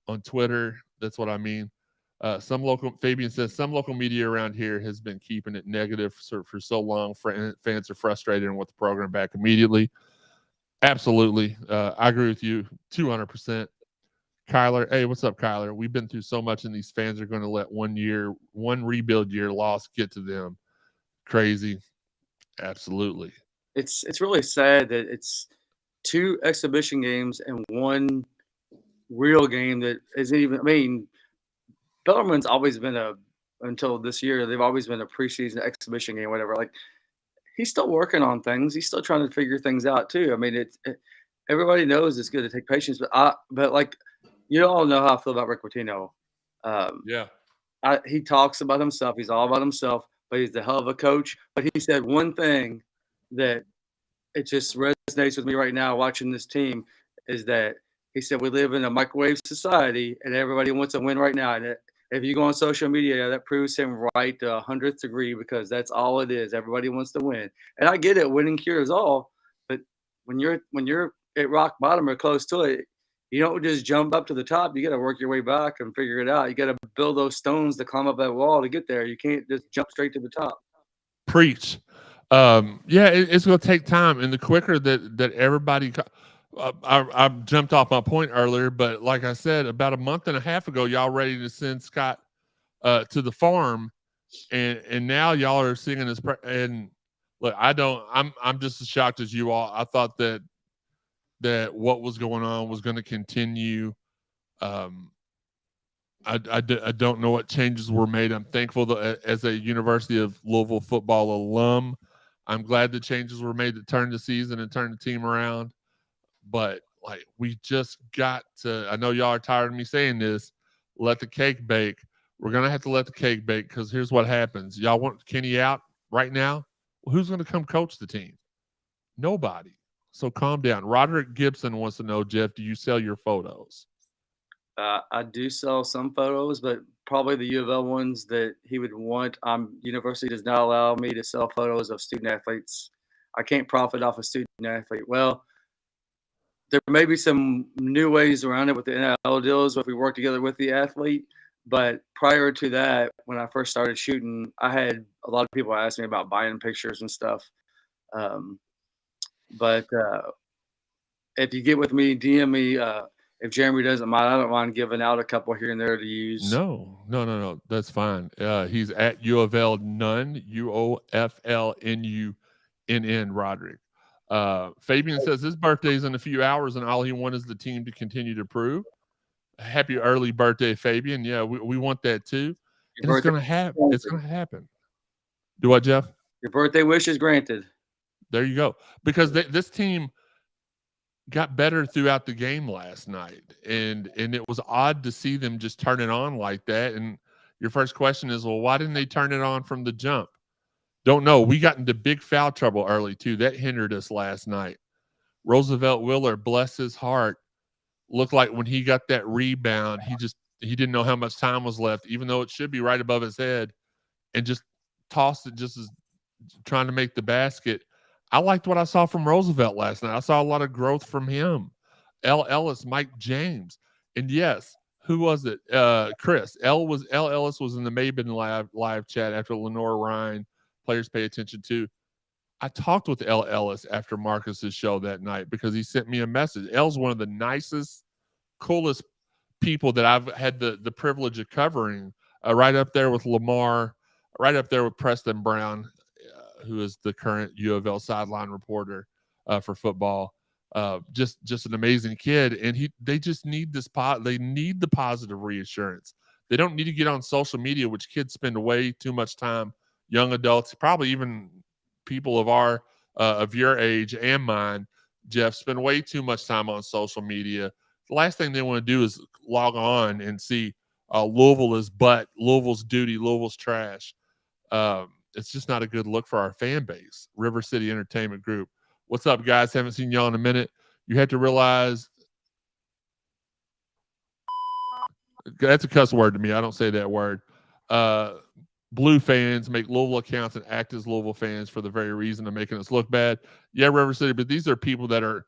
on Twitter. That's what I mean. Fabian says some local media around here has been keeping it negative for so long. Fans are frustrated and want the program back immediately. Absolutely. I agree with you 200%. Kyler, hey, what's up, Kyler? We've been through so much, and these fans are going to let one rebuild year loss get to them. Crazy. Absolutely. It's really sad that it's 2 exhibition games and 1 real game that isn't even. I mean, Bellarmine's always been until this year, they've always been a preseason exhibition game, whatever. Like, he's still working on things. He's still trying to figure things out too. I mean, everybody knows it's good to take patience, but like, you all know how I feel about Rick Pitino. Yeah. He talks about himself. He's all about himself, but he's a hell of a coach. But he said one thing that it just resonates with me right now watching this team is that he said we live in a microwave society and everybody wants to win right now. And if you go on social media, that proves him right to 100th degree because that's all it is. Everybody wants to win. And I get it. Winning cures all. But when you're at rock bottom or close to it, you don't just jump up to the top. You got to work your way back and figure it out. You got to build those stones to climb up that wall to get there. You can't just jump straight to the top. Preach. Yeah, it's going to take time, and the quicker that everybody, I jumped off my point earlier, but like I said, about a month and a half ago, y'all ready to send Scott to the farm, and now y'all are singing this. And look, I'm just as shocked as you all. I thought that what was going on was going to continue. I don't know what changes were made. I'm thankful that as a University of Louisville football alum, I'm glad the changes were made to turn the season and turn the team around. But like, we just got to, I know y'all are tired of me saying this, let the cake bake. We're going to have to let the cake bake because here's what happens. Y'all want Kenny out right now? Well, who's going to come coach the team? Nobody. So calm down. Roderick Gibson wants to know, Jeff, do you sell your photos? I do sell some photos, but probably the U of L ones that he would want. University does not allow me to sell photos of student athletes. I can't profit off a student athlete. Well, there may be some new ways around it with the NIL deals if we work together with the athlete. But prior to that, when I first started shooting, I had a lot of people ask me about buying pictures and stuff. But if you get with me, DM me. If Jeremy doesn't mind, I don't mind giving out a couple here and there to use. No. That's fine. He's at U of L Nunn, UOFLNUNN, Roderick. Fabian says his birthday's in a few hours and all he wants is the team to continue to prove. Happy early birthday, Fabian. Yeah, we want that too. And it's going to happen. It's going to happen. Do what, Jeff? Your birthday wish is granted. There you go. Because this team got better throughout the game last night, and it was odd to see them just turn it on like that. And your first question is, well, why didn't they turn it on from the jump? Don't know. We got into big foul trouble early too. That hindered us last night. Roosevelt Willer, bless his heart, looked like when he got that rebound, he didn't know how much time was left, even though it should be right above his head, and just tossed it just as trying to make the basket. I liked what I saw from Roosevelt last night. I saw a lot of growth from him. L. Ellis, Mike James. And yes, who was it? Chris. L. Ellis was in the Maben live chat after Lenore Ryan. Players pay attention to. I talked with L. Ellis after Marcus's show that night because he sent me a message. L's one of the nicest, coolest people that I've had the privilege of covering, right up there with Lamar, right up there with Preston Brown, who is the current U of L sideline reporter for football. Just an amazing kid, and they just need they need the positive reassurance. They don't need to get on social media, which kids spend way too much time. Young adults, probably even people of your age and mine, Jeff, spend way too much time on social media. The last thing they want to do is log on and see, Louisville is butt, Louisville's duty, Louisville's trash. It's just not a good look for our fan base. River City Entertainment Group. What's up, guys? Haven't seen y'all in a minute. You have to realize that's a cuss word to me. I don't say that word. Blue fans make Louisville accounts and act as Louisville fans for the very reason of making us look bad. Yeah, River City, but these are people that are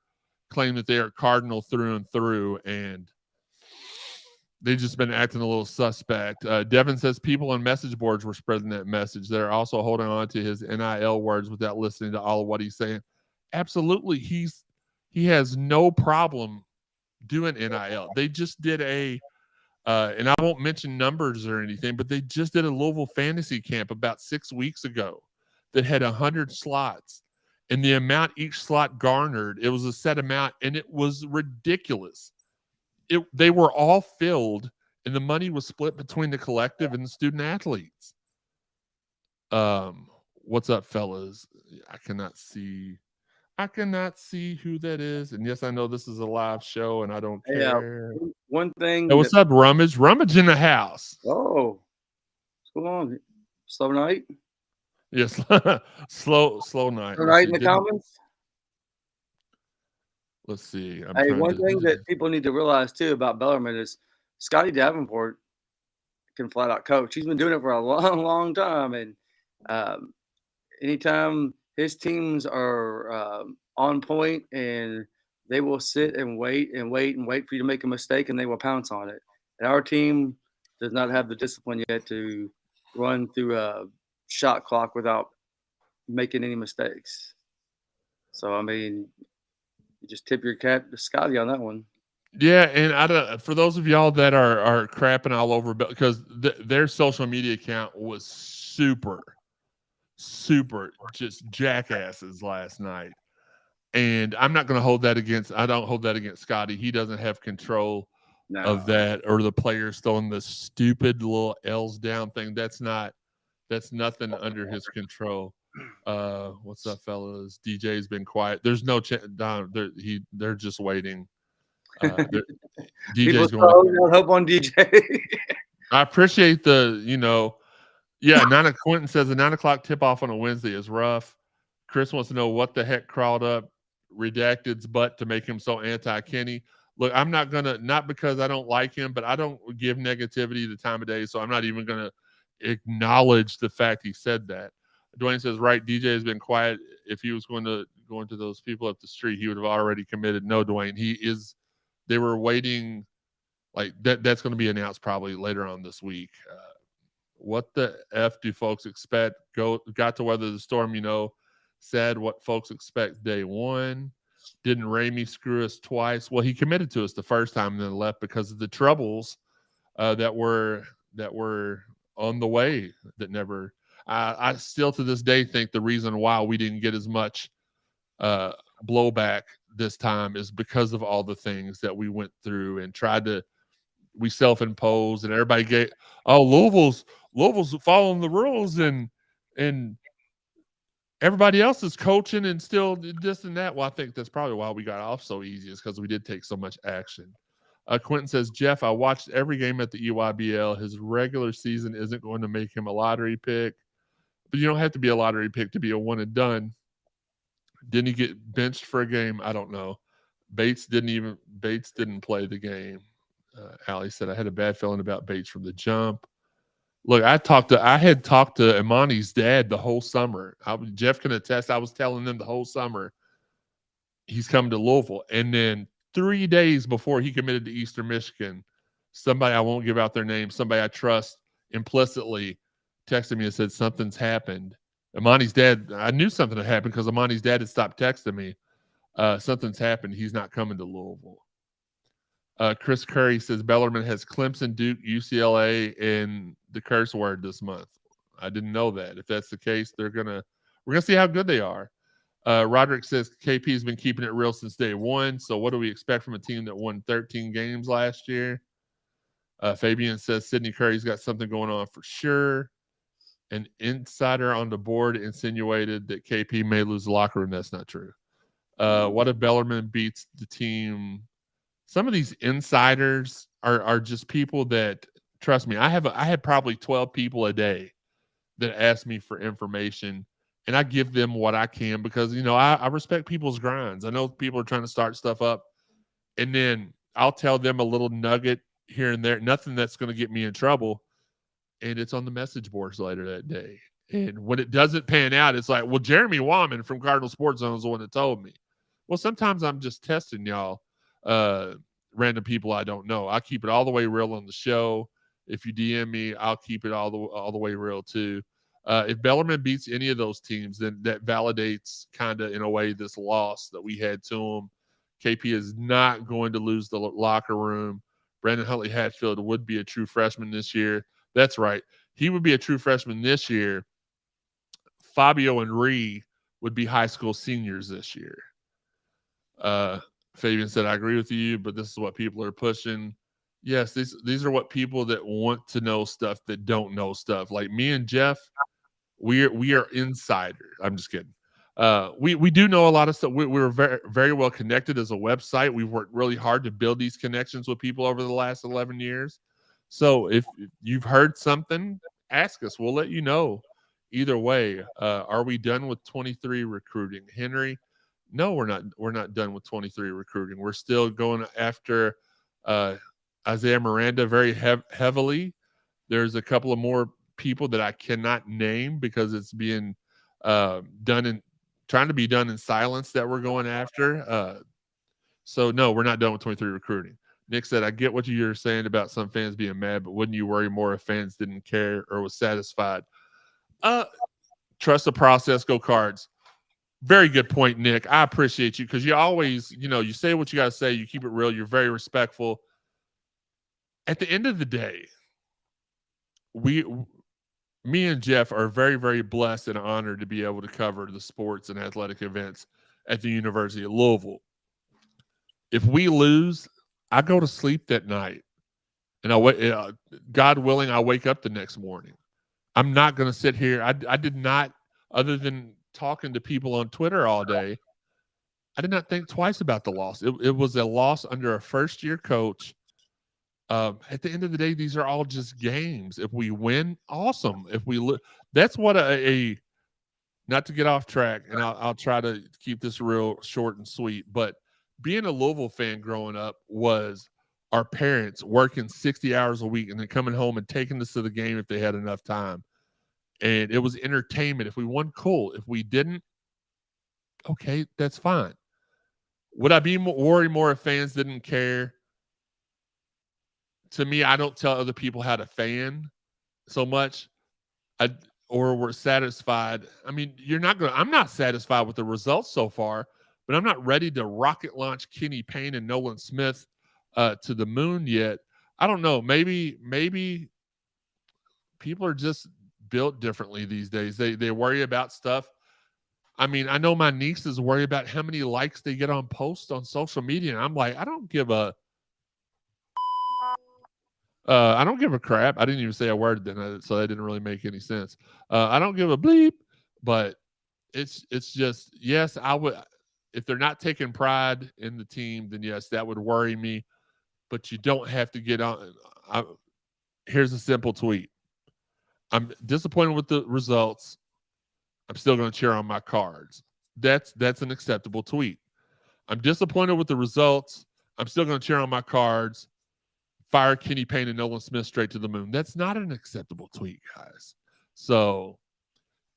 claim that they are Cardinal through and through, and they've just been acting a little suspect. Devin says people on message boards were spreading that message. They're also holding on to his NIL words without listening to all of what he's saying. Absolutely, he has no problem doing NIL. They just did and I won't mention numbers or anything, but they just did a Louisville fantasy camp about 6 weeks ago that had 100 slots. And the amount each slot garnered, it was a set amount, and it was ridiculous. They were all filled, and the money was split between the collective and the student athletes. What's up, fellas? I cannot see who that is. And yes, I know this is a live show, and I don't care. One thing. Hey, what's up, Rummage? Rummage in the house. Oh, what's going on? Slow night? Yes, slow night. Slow night in the comments? Let's see. Hey, one thing that people need to realize, too, about Bellarmine is Scotty Davenport can flat out coach. He's been doing it for a long, long time. And anytime his teams are on point, and they will sit and wait for you to make a mistake, and they will pounce on it. And our team does not have the discipline yet to run through a shot clock without making any mistakes. So, I mean, you just tip your cap to Scotty on that one. Yeah, and for those of y'all that are crapping all over, because their social media account was super just jackasses last night. And I'm not going to hold that against Scotty. He doesn't have control of that, or the players throwing the stupid little L's down thing. That's nothing under his control. What's up, fellas? DJ's been quiet. There's no they're just waiting. DJ's going to hope on DJ. I appreciate Nana Quentin says the 9 o'clock tip off on a Wednesday is rough. Chris wants to know what the heck crawled up Redacted's butt to make him so anti-Kenny. Look, I'm not because I don't like him, but I don't give negativity the time of day, so I'm not even gonna acknowledge the fact he said that. Dwayne says, right, DJ has been quiet. If he was going to go into those people up the street, he would have already committed. No, Dwayne, they were waiting, like that's going to be announced probably later on this week. What the F do folks expect? Got to weather the storm, said what folks expect day one. Didn't Ramey screw us twice? Well, he committed to us the first time and then left because of the troubles that were on the way that never. I still to this day think the reason why we didn't get as much blowback this time is because of all the things that we went through and we self-imposed, and everybody Louisville's following the rules and everybody else is coaching and still this and that. Well, I think that's probably why we got off so easy, is because we did take so much action. Quentin says, Jeff, I watched every game at the EYBL. His regular season isn't going to make him a lottery pick, but you don't have to be a lottery pick to be a one and done. Didn't he get benched for a game? I don't know. Bates didn't play the game. Allie said, I had a bad feeling about Bates from the jump. Look, I had talked to Imani's dad the whole summer. Jeff can attest. I was telling them the whole summer he's coming to Louisville. And then 3 days before he committed to Eastern Michigan, somebody, I won't give out their name, somebody I trust implicitly texted me and said, something's happened. Imani's dad, I knew something had happened because Imani's dad had stopped texting me. Something's happened. He's not coming to Louisville. Chris Curry says Bellarmine has Clemson, Duke, UCLA, and the curse word this month. I didn't know that. If that's the case, we're gonna see how good they are. Roderick says KP has been keeping it real since day one. So what do we expect from a team that won 13 games last year? Fabian says Sidney Curry's got something going on for sure. An insider on the board insinuated that KP may lose the locker room. That's not true. What if Bellarmine beats the team? Some of these insiders are just people that trust me, I had probably 12 people a day that ask me for information, and I give them what I can because, I respect people's grinds. I know people are trying to start stuff up, and then I'll tell them a little nugget here and there, nothing that's going to get me in trouble, and it's on the message boards later that day. And when it doesn't pan out, it's like, well, Jeremy Wallman from Cardinal Sports Zone is the one that told me. Well, sometimes I'm just testing y'all, random people I don't know. I keep it all the way real on the show. If you DM me, I'll keep it all the way real too. If Bellarmine beats any of those teams, then that validates kind of in a way this loss that we had to them. KP is not going to lose the locker room. Brandon Huntley Hatfield would be a true freshman this year. That's right. He would be a true freshman this year. Fabio and Ree would be high school seniors this year. Fabian said, I agree with you, but this is what people are pushing. Yes, these are what people that want to know stuff that don't know stuff. Like me and Jeff, we are insiders. I'm just kidding. We do know a lot of stuff. We're very, very well connected as a website. We've worked really hard to build these connections with people over the last 11 years. So if you've heard something, ask us. We'll let you know. Either way, are we done with 23 recruiting? Henry, no, we're not. We're not done with 23 recruiting. We're still going after Isaiah Miranda very heavily. There's a couple of more people that I cannot name because it's being trying to be done in silence that we're going after. So no, we're not done with 23 recruiting. Nick said, I get what you're saying about some fans being mad, but wouldn't you worry more if fans didn't care or was satisfied? Trust the process, go Cards. Very good point, Nick. I appreciate you because you always, you say what you got to say. You keep it real. You're very respectful. At the end of the day, me and Jeff are very, very blessed and honored to be able to cover the sports and athletic events at the University of Louisville. If we lose, I go to sleep that night, and God willing, I wake up the next morning. I'm not going to sit here. I did not, other than talking to people on Twitter all day, I did not think twice about the loss. It was a loss under a first-year coach. At the end of the day, these are all just games. If we win, awesome. If we that's what not to get off track, and I'll try to keep this real short and sweet, but being a Louisville fan growing up was our parents working 60 hours a week and then coming home and taking us to the game if they had enough time. And it was entertainment. If we won, cool. If we didn't, okay, that's fine. Would I be worried more if fans didn't care? To me, I don't tell other people how to fan so much. Or we're satisfied. I mean, I'm not satisfied with the results so far, but I'm not ready to rocket launch Kenny Payne and Nolan Smith to the moon yet. I don't know. Maybe people are just built differently these days. They worry about stuff. I mean, I know my nieces worry about how many likes they get on posts on social media. And I'm like, I don't give a crap. I didn't even say a word then, so that didn't really make any sense. I don't give a bleep, but it's just, yes, I would. If they're not taking pride in the team, then yes, that would worry me. But you don't have to get on. Here's a simple tweet. I'm disappointed with the results. I'm still going to cheer on my Cards. That's an acceptable tweet. I'm disappointed with the results. I'm still going to cheer on my Cards. Fire Kenny Payne and Nolan Smith straight to the moon. That's not an acceptable tweet, guys. So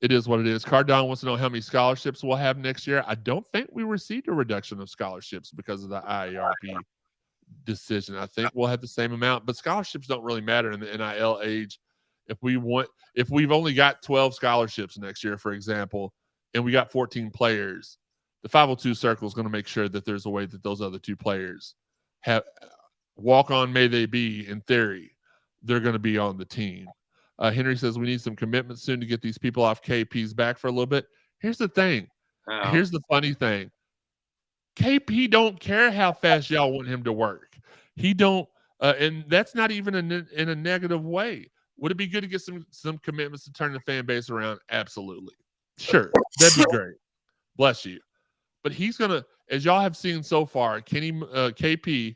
it is what it is. Cardinal wants to know how many scholarships we'll have next year. I don't think we received a reduction of scholarships because of the IARP decision. I think we'll have the same amount, but scholarships don't really matter in the NIL age. If we've only got 12 scholarships next year, for example, and we got 14 players, the 502 circle is going to make sure that there's a way that those other two players have walk on, may they be, in theory, they're going to be on the team. Henry says we need some commitment soon to get these people off KP's back for a little bit. Here's the thing. Oh. Here's the funny thing. KP don't care how fast y'all want him to work. He don't, and that's not even in a negative way. Would it be good to get some commitments to turn the fan base around? Absolutely. Sure. That'd be great. Bless you. But he's going to, as y'all have seen so far, KP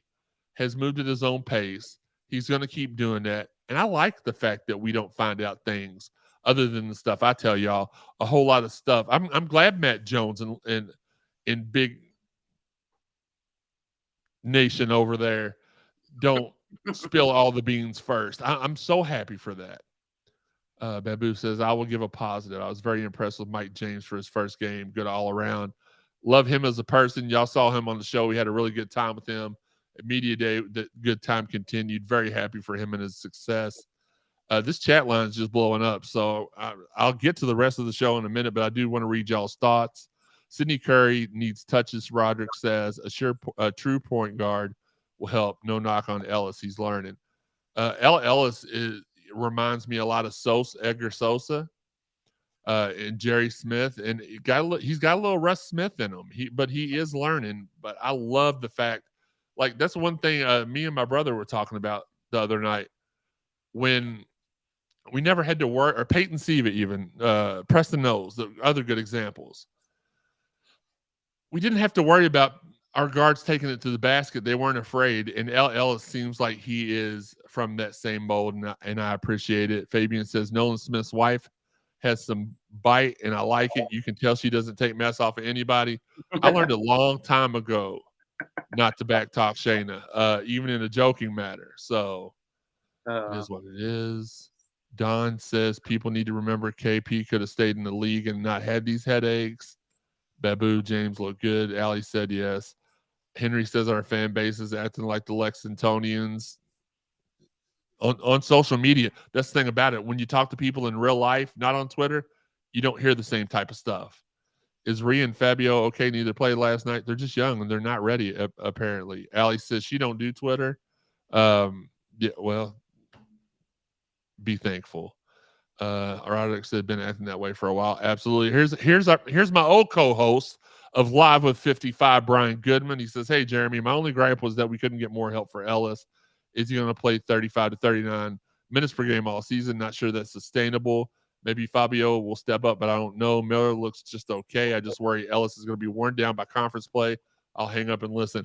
has moved at his own pace. He's going to keep doing that. And I like the fact that we don't find out things other than the stuff I tell y'all. A whole lot of stuff. I'm glad Matt Jones and Big Nation over there don't spill all the beans first. I'm so happy for that. Babu says, I will give a positive. I was very impressed with Mike James for his first game. Good all around. Love him as a person. Y'all saw him on the show. We had a really good time with him. At Media Day, the good time continued. Very happy for him and his success. This chat line is just blowing up. So I'll get to the rest of the show in a minute, but I do want to read y'all's thoughts. Sidney Curry needs touches, Roderick says. A true point guard will help. No knock on Ellis. He's learning. Ellis reminds me a lot of Edgar Sosa and Jerry Smith. And he's got a little Russ Smith in him. But he is learning. But I love the fact, like, that's one thing me and my brother were talking about the other night when we never had to worry, or Peyton Siva even, Preston Knowles, the other good examples. We didn't have to worry about our guards taking it to the basket. They weren't afraid. And Ellis seems like he is from that same mold, and I appreciate it. Fabian says, Nolan Smith's wife has some bite, and I like it. You can tell she doesn't take mess off of anybody. I learned a long time ago not to backtalk Shayna, even in a joking matter. So it is what it is. Don says people need to remember KP could have stayed in the league and not had these headaches. Babu, James look good. Allie said yes. Henry says our fan base is acting like the Lexingtonians on social media. That's the thing about it. When you talk to people in real life, not on Twitter, you don't hear the same type of stuff. Is Rhea and Fabio okay? Neither played last night. They're just young and they're not ready, apparently. Allie says she don't do Twitter. Yeah, well, be thankful. Roderick said been acting that way for a while. Absolutely. Here's my old co-host of Live with 55, Brian Goodman. He says, hey, Jeremy, my only gripe was that we couldn't get more help for Ellis. Is he going to play 35 to 39 minutes per game all season? Not sure that's sustainable. Maybe Fabio will step up, but I don't know. Miller looks just okay. I just worry Ellis is going to be worn down by conference play. I'll hang up and listen.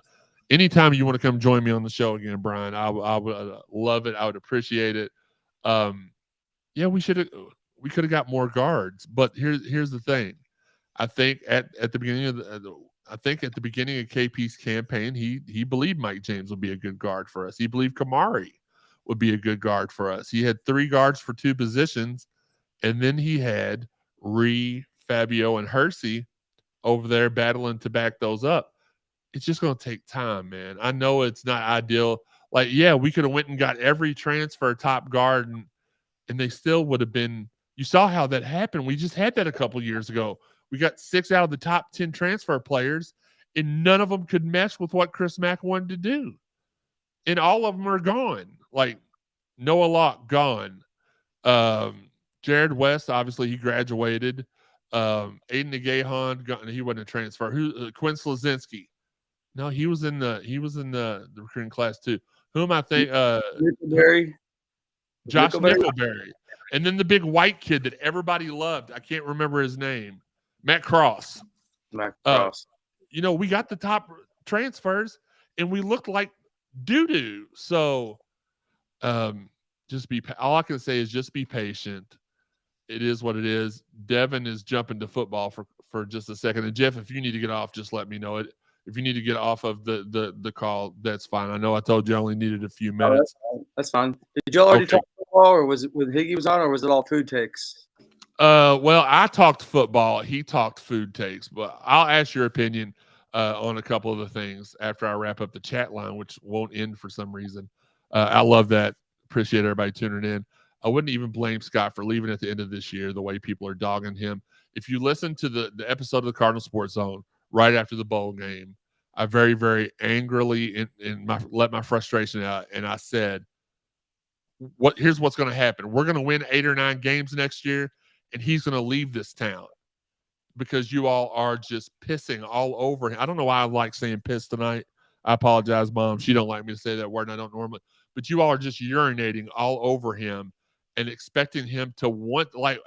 Anytime you want to come join me on the show again, Brian, I would love it. I would appreciate it. Yeah, we could have got more guards, but here's the thing. I think at the beginning of KP's campaign, he believed Mike James would be a good guard for us. He believed Kamari would be a good guard for us. He had 3 guards for 2 positions, and then he had Fabio, and Hersey over there battling to back those up. It's just going to take time, man. I know it's not ideal. Like, yeah, we could have went and got every transfer top guard, and they still would have been. You saw how that happened. We just had that a couple years ago. We got 6 out of the top 10 transfer players, and none of them could mesh with what Chris Mack wanted to do. And all of them are gone. Like Noah Locke, gone. Jared West, obviously he graduated. Aiden Nagahan, gone. He wasn't a transfer. Quinn Slazinski. No, he was in the recruiting class too. Who am I thinking? Josh Nickelberry. And then the big white kid that everybody loved. I can't remember his name. Matt Cross. We got the top transfers, and we looked like doo-doo. So all I can say is just be patient. It is what it is. Devin is jumping to football for just a second. And Jeff, if you need to get off, just let me know it. If you need to get off of the call, that's fine. I know I told you I only needed a few minutes. That's fine. Did y'all already talk football, or was it with Higgy was on, or was it all food takes? Well, I talked football. He talked food takes, but I'll ask your opinion on a couple of the things after I wrap up the chat line, which won't end for some reason. I love that. Appreciate everybody tuning in. I wouldn't even blame Scott for leaving at the end of this year, the way people are dogging him. If you listen to the episode of the Cardinal Sports Zone right after the bowl game, I very, very angrily let my frustration out, and I said, here's what's going to happen. We're going to win 8 or 9 games next year, and he's going to leave this town because you all are just pissing all over him. I don't know why I like saying piss tonight. I apologize, Mom. She don't like me to say that word, and I don't normally. But you all are just urinating all over him and expecting him to want, like,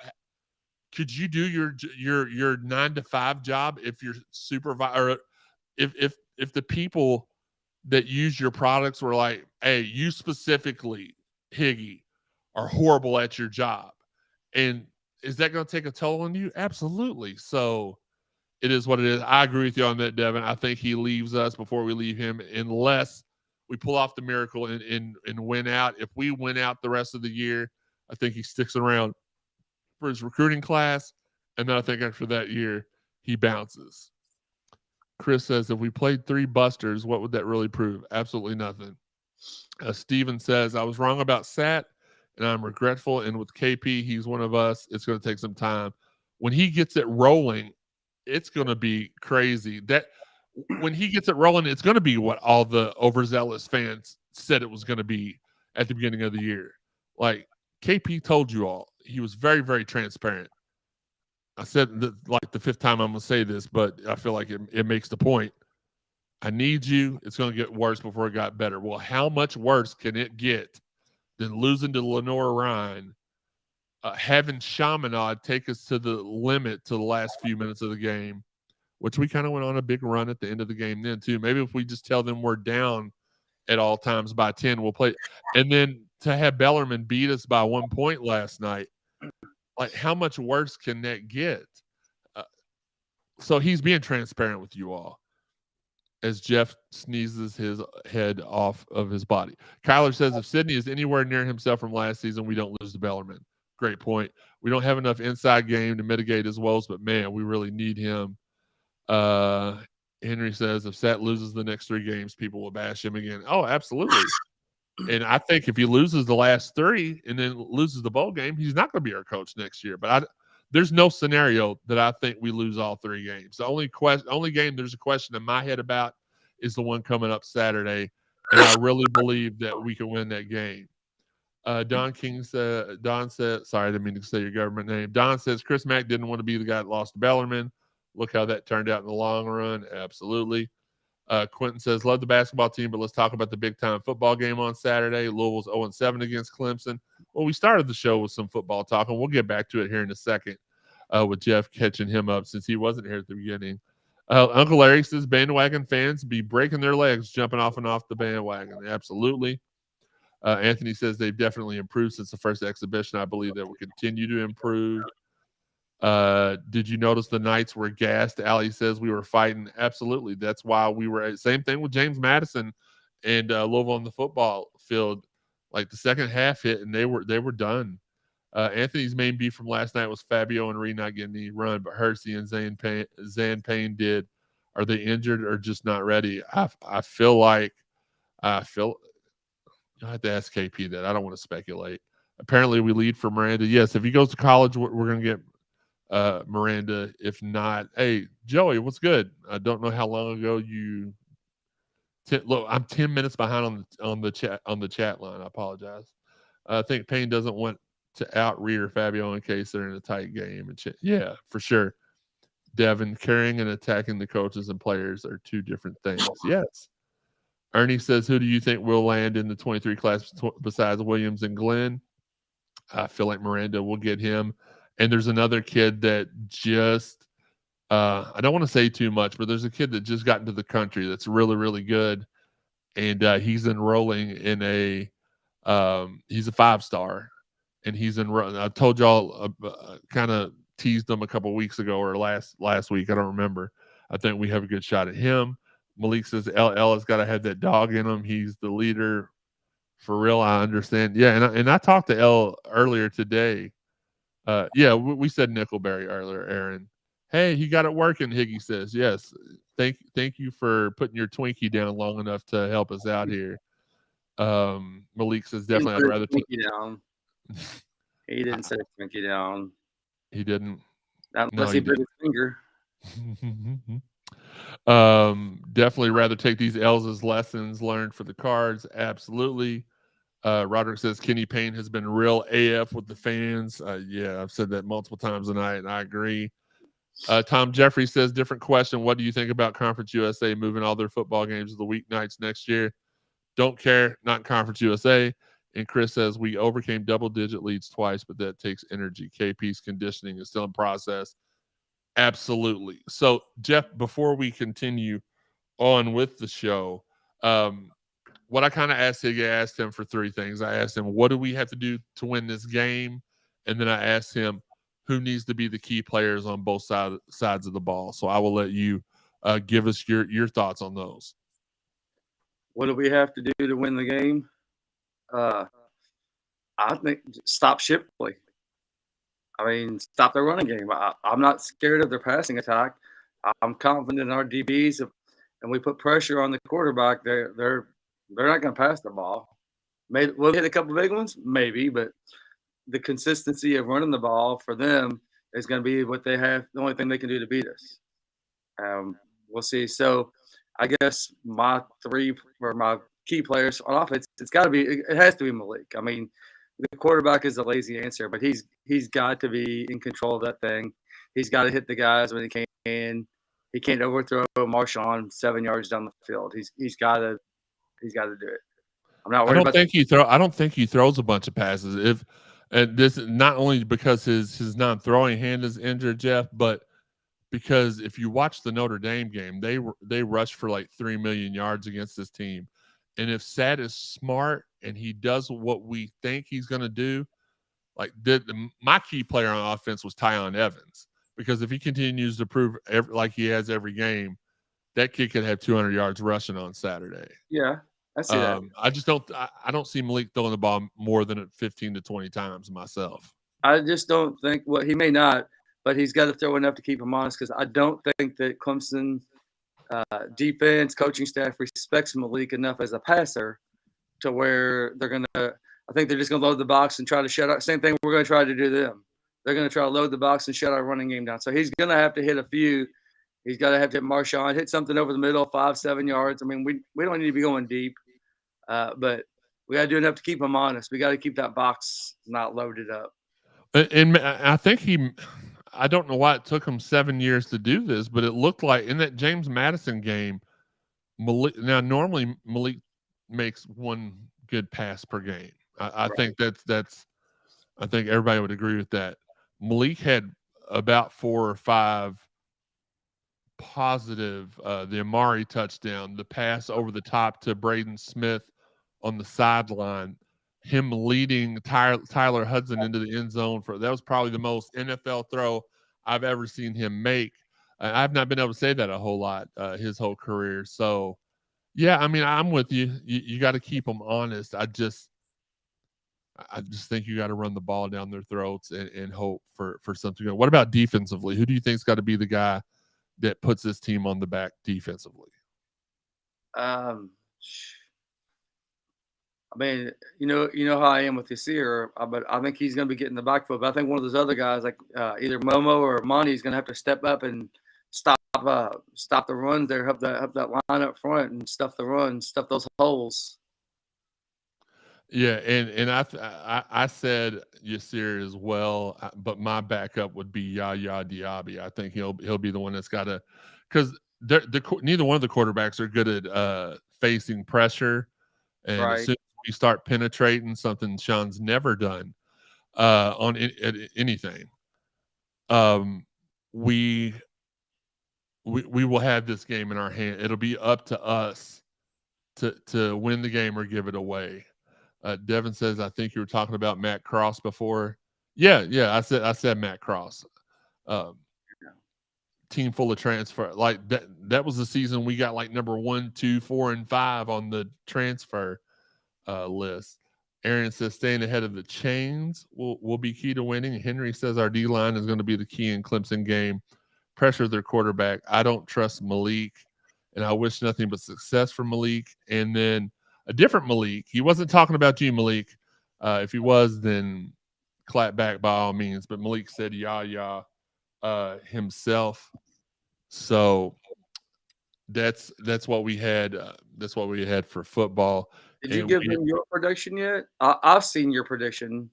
could you do your 9 to 5 job if you're supervisor? If the people that use your products were like, hey, you specifically, Higgy, are horrible at your job. And is that going to take a toll on you? Absolutely. So it is what it is. I agree with you on that, Devin. I think he leaves us before we leave him, unless we pull off the miracle and win out. If we win out the rest of the year, I think he sticks around for his recruiting class. And then I think after that year, he bounces. Chris says, if we played 3 busters, what would that really prove? Absolutely nothing. Steven says, I was wrong about Sat, and I'm regretful. And with KP, he's one of us. It's going to take some time. When he gets it rolling, it's going to be crazy. That when he gets it rolling, it's going to be what all the overzealous fans said it was going to be at the beginning of the year. Like KP told you all, he was very, very transparent. I said like the 5th time I'm going to say this, but I feel like it makes the point. I need you. It's going to get worse before it got better. Well, how much worse can it get than losing to Lenore Ryan, having Chaminade take us to the limit to the last few minutes of the game, which we kind of went on a big run at the end of the game then too. Maybe if we just tell them we're down at all times by 10, we'll play. And then to have Bellarmine beat us by 1 point last night, like how much worse can that get? So he's being transparent with you all as Jeff sneezes his head off of his body. Kyler says, if Sydney is anywhere near himself from last season, we don't lose to Bellarmine. Great point. We don't have enough inside game to mitigate his woes, but man, we really need him. Henry says, if Sat loses the next 3 games, people will bash him again. Oh, absolutely. And I think if he loses the last 3 and then loses the bowl game, he's not going to be our coach next year. But there's no scenario that I think we lose all 3 games. The only game there's a question in my head about is the one coming up Saturday, and I really believe that we can win that game. Don said, sorry, I didn't mean to say your government name. Don says, Chris Mack didn't want to be the guy that lost to Bellarmine. Look how that turned out in the long run. Absolutely. Quentin says, love the basketball team, but let's talk about the big-time football game on Saturday. Louisville's 0-7 against Clemson. Well, we started the show with some football talk, and we'll get back to it here in a second with Jeff catching him up since he wasn't here at the beginning. Uncle Larry says, bandwagon fans be breaking their legs jumping off and off the bandwagon. Absolutely. Anthony says they've definitely improved since the first exhibition. I believe that will continue to improve. Did you notice the Knights were gassed? Allie says we were fighting. Absolutely. That's why we were. Same thing with James Madison and Louisville on the football field. Like the second half hit and they were done. Anthony's main beef from last night was Fabio and Reed not getting any run, but Hersey and Zan Payne did. Are they injured or just not ready? I feel you'll have to ask KP that. I don't want to speculate. Apparently we lead for Miranda. Yes, if he goes to college, we're going to get Miranda. If not, hey, Joey, what's good? I don't know how long ago look, I'm 10 minutes behind on the chat line. I apologize. I think Payne doesn't want to out-rear Fabio in case they're in a tight game. And yeah, for sure. Devin, carrying and attacking the coaches and players are 2 different things. Yes. Ernie says, who do you think will land in the 23 class besides Williams and Glenn? I feel like Miranda will get him. And there's another kid that just, I don't want to say too much, but there's a kid that just got into the country that's really, really good. And he's enrolling in he's a 5-star. And he's enrolling. I told y'all, kind of teased him a couple of weeks ago or last week. I don't remember. I think we have a good shot at him. Malik says LL has got to have that dog in him. He's the leader. For real, I understand. Yeah, and I talked to L earlier today. We said Nickelberry earlier, Aaron. Hey, he got it working, Higgy says. Yes. Thank you for putting your Twinkie down long enough to help us out here. Malik says definitely I'd rather Twinkie down. He didn't say Twinkie down. He didn't. Unless he put his finger. Definitely rather take these L's as lessons learned for the Cards. Absolutely. Roderick says Kenny Payne has been real AF with the fans. Yeah, I've said that multiple times tonight, and I agree. Tom Jeffrey says, different question. What do you think about Conference USA moving all their football games to the weeknights next year? Don't care. Not Conference USA. And Chris says, we overcame double-digit leads twice, but that takes energy. KP's conditioning is still in process. Absolutely. So, Jeff, before we continue on with the show, what I kind of asked Higgy, I asked him for three things. I asked him, what do we have to do to win this game? And then I asked him, who needs to be the key players on both sides of the ball? So I will let you give us your thoughts on those. What do we have to do to win the game? I think stop Shipley. I mean, stop their running game. I'm not scared of their passing attack. I'm confident in our DBs, and we put pressure on the quarterback. They're not going to pass the ball. Maybe we'll hit a couple big ones, maybe, but the consistency of running the ball for them is going to be what they have. The only thing they can do to beat us. We'll see. So, I guess my three or my key players on offense, it has to be Malik. I mean, the quarterback is a lazy answer, but he's got to be in control of that thing. He's got to hit the guys when he can. He can't overthrow Marshawn 7 yards down the field. He's got to do it. I'm not worried I don't think he throws a bunch of passes. And this not only because his non-throwing hand is injured, Jeff, but because if you watch the Notre Dame game, they rushed for like 3 million yards against this team. And if Sad is smart and he does what we think he's going to do, like my key player on offense was Tyon Evans, because if he continues to prove like he has every game, that kid could have 200 yards rushing on Saturday. Yeah, I see that. I don't see Malik throwing the ball more than 15 to 20 times myself. I just don't think. Well, he may not, but he's got to throw enough to keep him honest, because I don't think that Clemson defense, coaching staff respects Malik enough as a passer to where they're going to – I think they're just going to load the box and try to shut out – same thing we're going to try to do to them. They're going to try to load the box and shut our running game down. So he's going to have to hit a few. He's got to have to hit Marshawn, hit something over the middle, 5-7 yards. I mean, we don't need to be going deep, but we got to do enough to keep him honest. We got to keep that box not loaded up. And I think I don't know why it took him 7 years to do this, but it looked like in that James Madison game, normally Malik makes one good pass per game. I think I think everybody would agree with that. Malik had about 4 or 5 positive, the Amari touchdown, the pass over the top to Braden Smith on the sideline, him leading Tyler Hudson into the end zone that was probably the most NFL throw I've ever seen him make. I've not been able to say that a whole lot his whole career. So, yeah, I mean, I'm with you. You got to keep them honest. I just think you got to run the ball down their throats and hope for something good. What about defensively? Who do you think's got to be the guy that puts this team on the back defensively? I mean, you know how I am with Yasir, but I think he's going to be getting the backfield. But I think one of those other guys, like either Momo or Monty, is going to have to step up and stop the runs there, help that line up front and stuff the runs, stuff those holes. Yeah, and I said Yasir as well, but my backup would be Yaya Diaby. I think he'll be the one that's got to, because neither one of the quarterbacks are good at facing pressure, and right. As soon as we start penetrating, something Sean's never done on anything, we will have this game in our hand. It'll be up to us to win the game or give it away. Devin says, I think you were talking about Matt Cross before. Yeah. I said Matt Cross. Team full of transfer. Like that was the season we got like number 1, 2, 4, and 5 on the transfer list. Aaron says staying ahead of the chains will be key to winning. Henry says our D-line is going to be the key in Clemson game. Pressure their quarterback. I don't trust Malik, and I wish nothing but success for Malik. And then a different Malik. He wasn't talking about you, Malik. If he was, then clap back by all means. But Malik said Yaya himself. So that's what we had. That's what we had for football. Did you give them your prediction yet? I've seen your prediction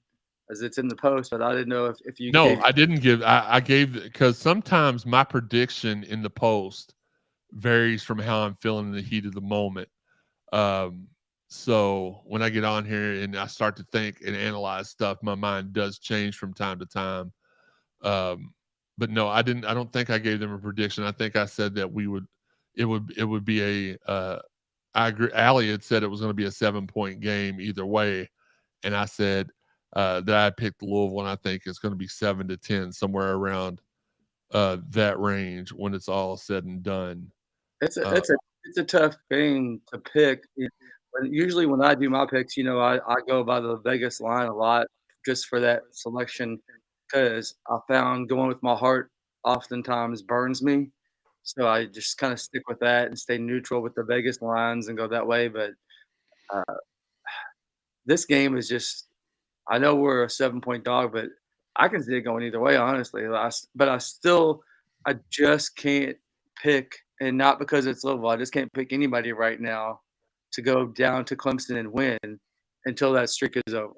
as it's in the post, but I didn't know if you. No, I didn't give. I gave, because sometimes my prediction in the post varies from how I'm feeling in the heat of the moment. So when I get on here and I start to think and analyze stuff, my mind does change from time to time. But no, I didn't. I don't think I gave them a prediction. I think I said that it would be a I agree. Allie had said it was going to be a 7-point game either way, and I said that I picked Louisville, and I think it's going to be 7-10, somewhere around that range when it's all said and done. It's a tough game to pick. Usually when I do my picks, I go by the Vegas line a lot just for that selection because I found going with my heart oftentimes burns me. So I just kind of stick with that and stay neutral with the Vegas lines and go that way. But uh, this game is just, I know we're a 7-point dog, but I can see it going either way, honestly. But I just can't pick, and not because it's Louisville. I just can't pick anybody right now to go down to Clemson and win until that streak is over.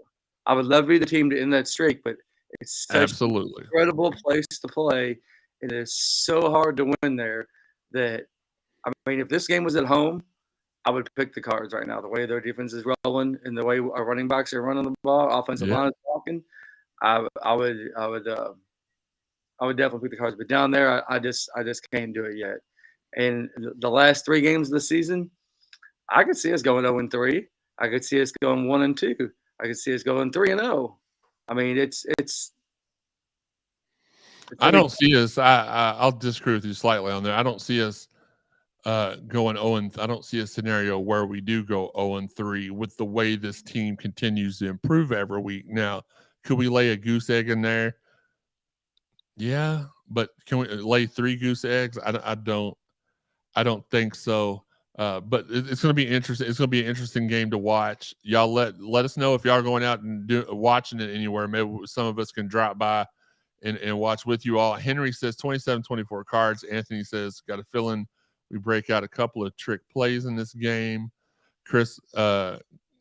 I would love to be the team to end that streak, but it's such Absolutely. an incredible place to play. It is so hard to win there that, I mean, if this game was at home, I would pick the Cards right now. The way their defense is rolling and the way our running backs are running the ball, offensive line is walking, I would definitely pick the Cards. But down there, I just can't do it yet. And the last 3 games of the season, I could see us going 0-3. I could see us going 1-2. I could see us going 3-0. I mean, it's I don't see us. I'll disagree with you slightly on there. I don't see us going 0. I don't see a scenario where we do go 0-3 with the way this team continues to improve every week. Now, could we lay a goose egg in there? Yeah, but can we lay 3 goose eggs? I don't think so. But it's going to be interesting. It's going to be an interesting game to watch. Y'all let us know if y'all are going out and watching it anywhere. Maybe some of us can drop by and watch with you all. Henry says 27-24 Cards. Anthony says, got a feeling we break out a couple of trick plays in this game. Chris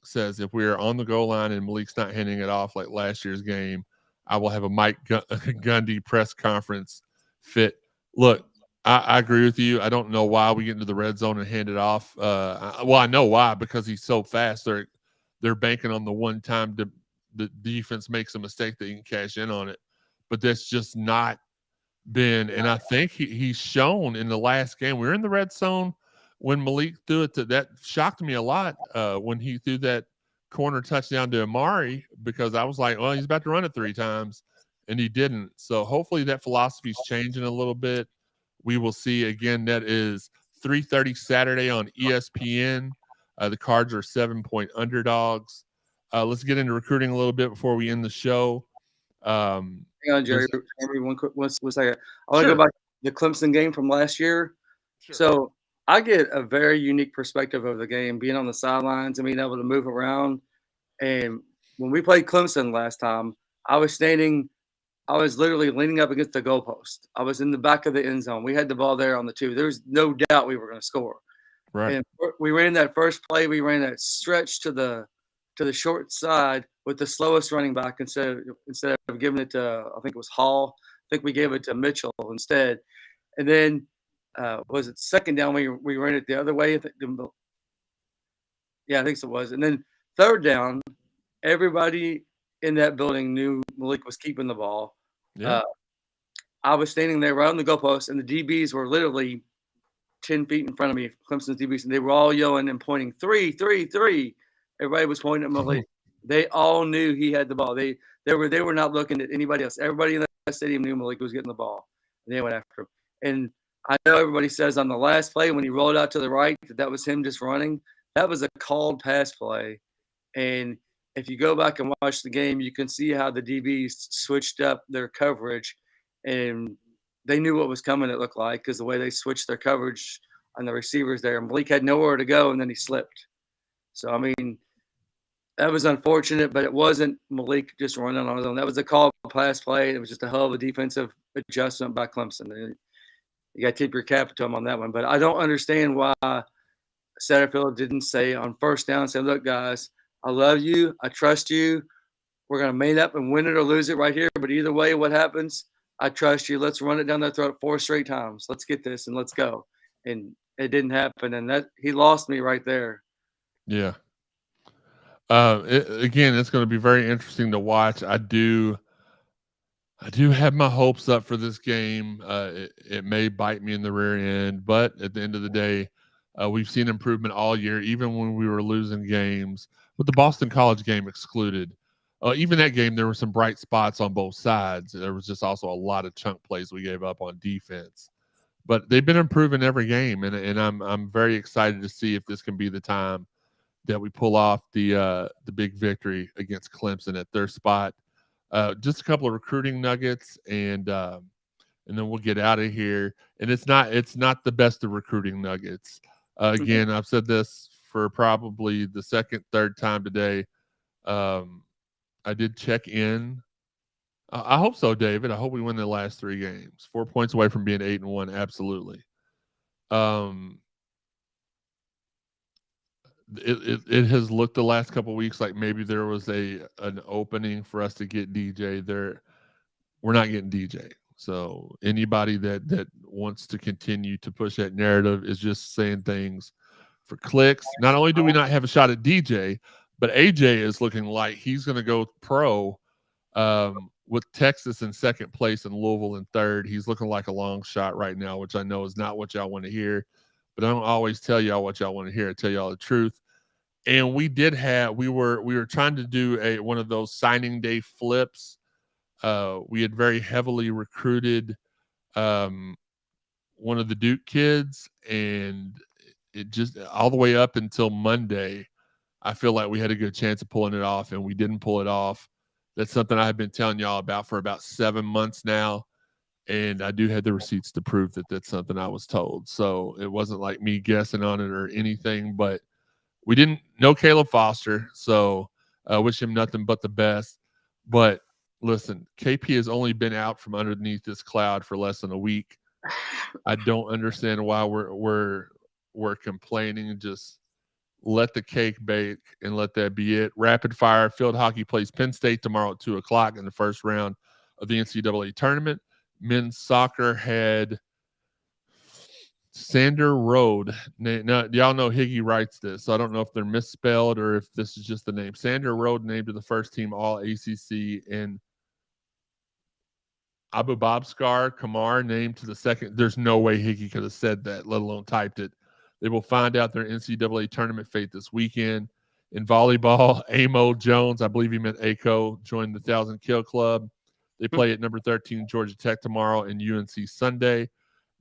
says, if we are on the goal line and Malik's not handing it off like last year's game, I will have a Mike Gundy press conference fit. Look, I agree with you. I don't know why we get into the red zone and hand it off. Well, I know why, because he's so fast. They're banking on the one time the defense makes a mistake that you can cash in on it. But that's just not been. And I think he's shown in the last game. We were in the red zone when Malik threw it. That shocked me a lot when he threw that corner touchdown to Amari, because I was like, well, he's about to run it 3 times, and he didn't. So hopefully that philosophy's changing a little bit. We will see. Again, that is 3:30 Saturday on ESPN. The Cards are 7-point underdogs. Let's get into recruiting a little bit before we end the show. Hang on, Jerry. One second. I want to go back to the Clemson game from last year. Sure. So I get a very unique perspective of the game, being on the sidelines and being able to move around. And when we played Clemson last time, I was literally leaning up against the goalpost. I was in the back of the end zone. We had the ball there on the 2. There was no doubt we were going to score. Right. And we ran that first play. We ran that stretch to the short side with the slowest running back instead of giving it to, I think it was Hall. I think we gave it to Mitchell instead. And then was it second down? We ran it the other way. Yeah, I think so it was. And then third down, everybody in that building knew Malik was keeping the ball. Yeah. I was standing there right on the goalpost, and the DBs were literally 10 feet in front of me, Clemson's DBs, and they were all yelling and pointing 3, 3, 3. Everybody was pointing at Malik. They all knew he had the ball. They were not looking at anybody else. Everybody in that stadium knew Malik was getting the ball, and they went after him. And I know everybody says on the last play when he rolled out to the right that was him just running. That was a called pass play, and if you go back and watch the game, you can see how the DBs switched up their coverage, and they knew what was coming, it looked like, because the way they switched their coverage on the receivers there. Malik had nowhere to go, and then he slipped. So, I mean, that was unfortunate, but it wasn't Malik just running on his own. That was a called pass play. It was just a hell of a defensive adjustment by Clemson. You got to tip your cap to him on that one. But I don't understand why Satterfield didn't say on first down, say, look, guys, I love you. I trust you. We're going to main up and win it or lose it right here. But either way, what happens, I trust you. Let's run it down their throat 4 straight times. Let's get this and let's go. And it didn't happen. And that he lost me right there. Yeah. Again, it's going to be very interesting to watch. I do have my hopes up for this game. It may bite me in the rear end, but at the end of the day, We've seen improvement all year, even when we were losing games, with the Boston College game excluded. Even that game, there were some bright spots on both sides. There was just also a lot of chunk plays we gave up on defense. But they've been improving every game, and I'm very excited to see if this can be the time that we pull off the big victory against Clemson at their spot. Just a couple of recruiting nuggets, and then we'll get out of here. And it's not the best of recruiting nuggets. Again, I've said this for probably the second, third time today. I did check in. I hope so, David. I hope we win the last 3 games. 4 points away from being 8-1. Absolutely. It has looked the last couple of weeks like maybe there was an opening for us to get DJ there. We're not getting DJ. So anybody that wants to continue to push that narrative is just saying things for clicks. Not only do we not have a shot at DJ, but AJ is looking like he's going to go pro with Texas in second place and Louisville in third. He's looking like a long shot right now, which I know is not what y'all want to hear. But I don't always tell y'all what y'all want to hear. I tell y'all the truth. And we were trying to do one of those signing day flips. We had very heavily recruited one of the Duke kids, and it just all the way up until Monday, I feel like we had a good chance of pulling it off, and we didn't pull it off. That's something I've been telling y'all about for about 7 months now, and I do have the receipts to prove that that's something I was told. So it wasn't like me guessing on it or anything, but we didn't know Caleb Foster, so I wish him nothing but the best. But listen, KP has only been out from underneath this cloud for less than a week. I don't understand why we're complaining. Just let the cake bake and let that be it. Rapid fire field hockey plays Penn State tomorrow at 2:00 in the first round of the NCAA tournament. Men's soccer had Sander Road. Now, y'all know Higgy writes this, so I don't know if they're misspelled or if this is just the name. Sander Road named to the first team All ACC, and Abubakar Kamar named to the second. There's no way Higgy could have said that, let alone typed it. They will find out their NCAA tournament fate this weekend. In volleyball, Amo Jones, I believe he meant ACO, joined the 1,000 Kill Club. They play at number 13 Georgia Tech tomorrow and UNC Sunday.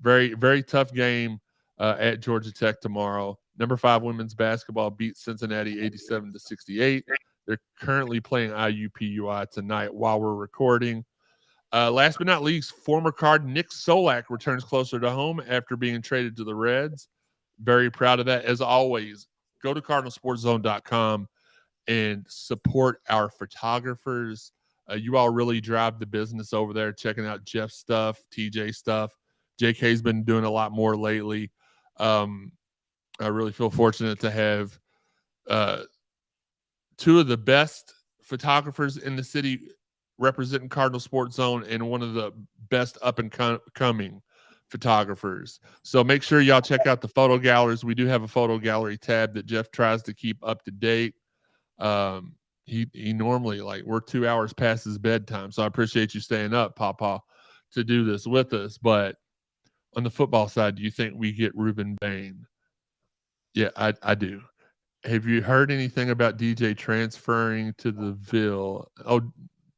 Very, very tough game at Georgia Tech tomorrow. Number 5 women's basketball beat Cincinnati 87-68. They're currently playing IUPUI tonight while we're recording. Last but not least, former Card Nick Solak returns closer to home after being traded to the Reds. Very proud of that. As always, go to cardinalsportszone.com and support our photographers. You all really drive the business over there, checking out Jeff's stuff, TJ stuff. JK's been doing a lot more lately. I really feel fortunate to have 2 of the best photographers in the city representing Cardinal Sports Zone and one of the best up-and-coming photographers. So make sure y'all check out the photo galleries. We do have a photo gallery tab that Jeff tries to keep up to date. He normally, like, we're 2 hours past his bedtime, so I appreciate you staying up, Papa, to do this with us. But on the football side, do you think we get Reuben Bain? Yeah, I do. Have you heard anything about DJ transferring to the Ville? Oh,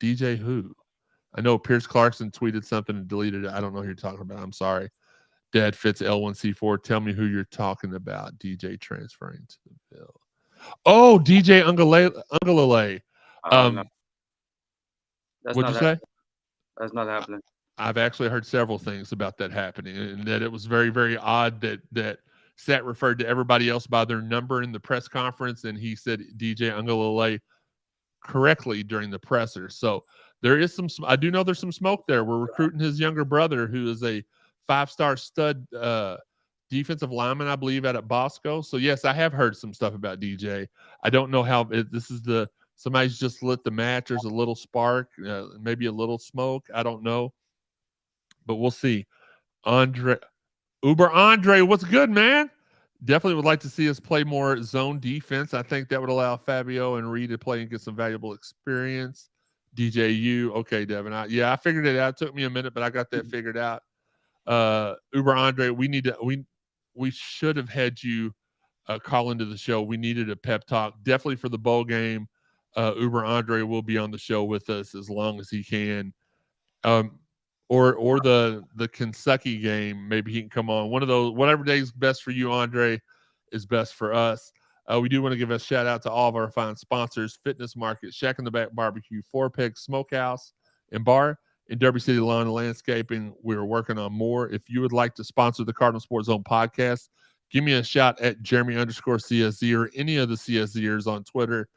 DJ who? I know Pierce Clarkson tweeted something and deleted it. I don't know who you're talking about. I'm sorry. Dad Fitz L1C4. Tell me who you're talking about. DJ transferring to the Ville. Oh, DJ Ungalale. No. What'd you say? That's not happening. I've actually heard several things about that happening, and that it was very, very odd that Sat referred to everybody else by their number in the press conference, and he said DJ Ungalale correctly during the presser. So there is I do know there's some smoke there. We're recruiting his younger brother, who is a 5-star stud defensive lineman, I believe, out at Bosco. So yes, I have heard some stuff about DJ. I don't know how this is somebody's just lit the match. There's a little spark, maybe a little smoke. I don't know, but we'll see. Andre, what's good, man? Definitely would like to see us play more zone defense. I think that would allow Fabio and Reed to play and get some valuable experience. DJU, okay, Devin. I figured it out. It took me a minute, but I got that figured out. Uber Andre, we we should have had you call into the show. We needed a pep talk, definitely for the bowl game. Uber Andre will be on the show with us as long as he can. Or the Kentucky game, maybe he can come on. One of those, whatever day is best for you, Andre, is best for us. We do want to give a shout out to all of our fine sponsors: Fitness Market, Shack in the Back Barbecue, Four Peg Smokehouse and Bar, and Derby City Lawn and Landscaping. We're working on more. If you would like to sponsor the Cardinal Sports Zone podcast, give me a shout at Jeremy_CSZ or any of the CSZers on Twitter,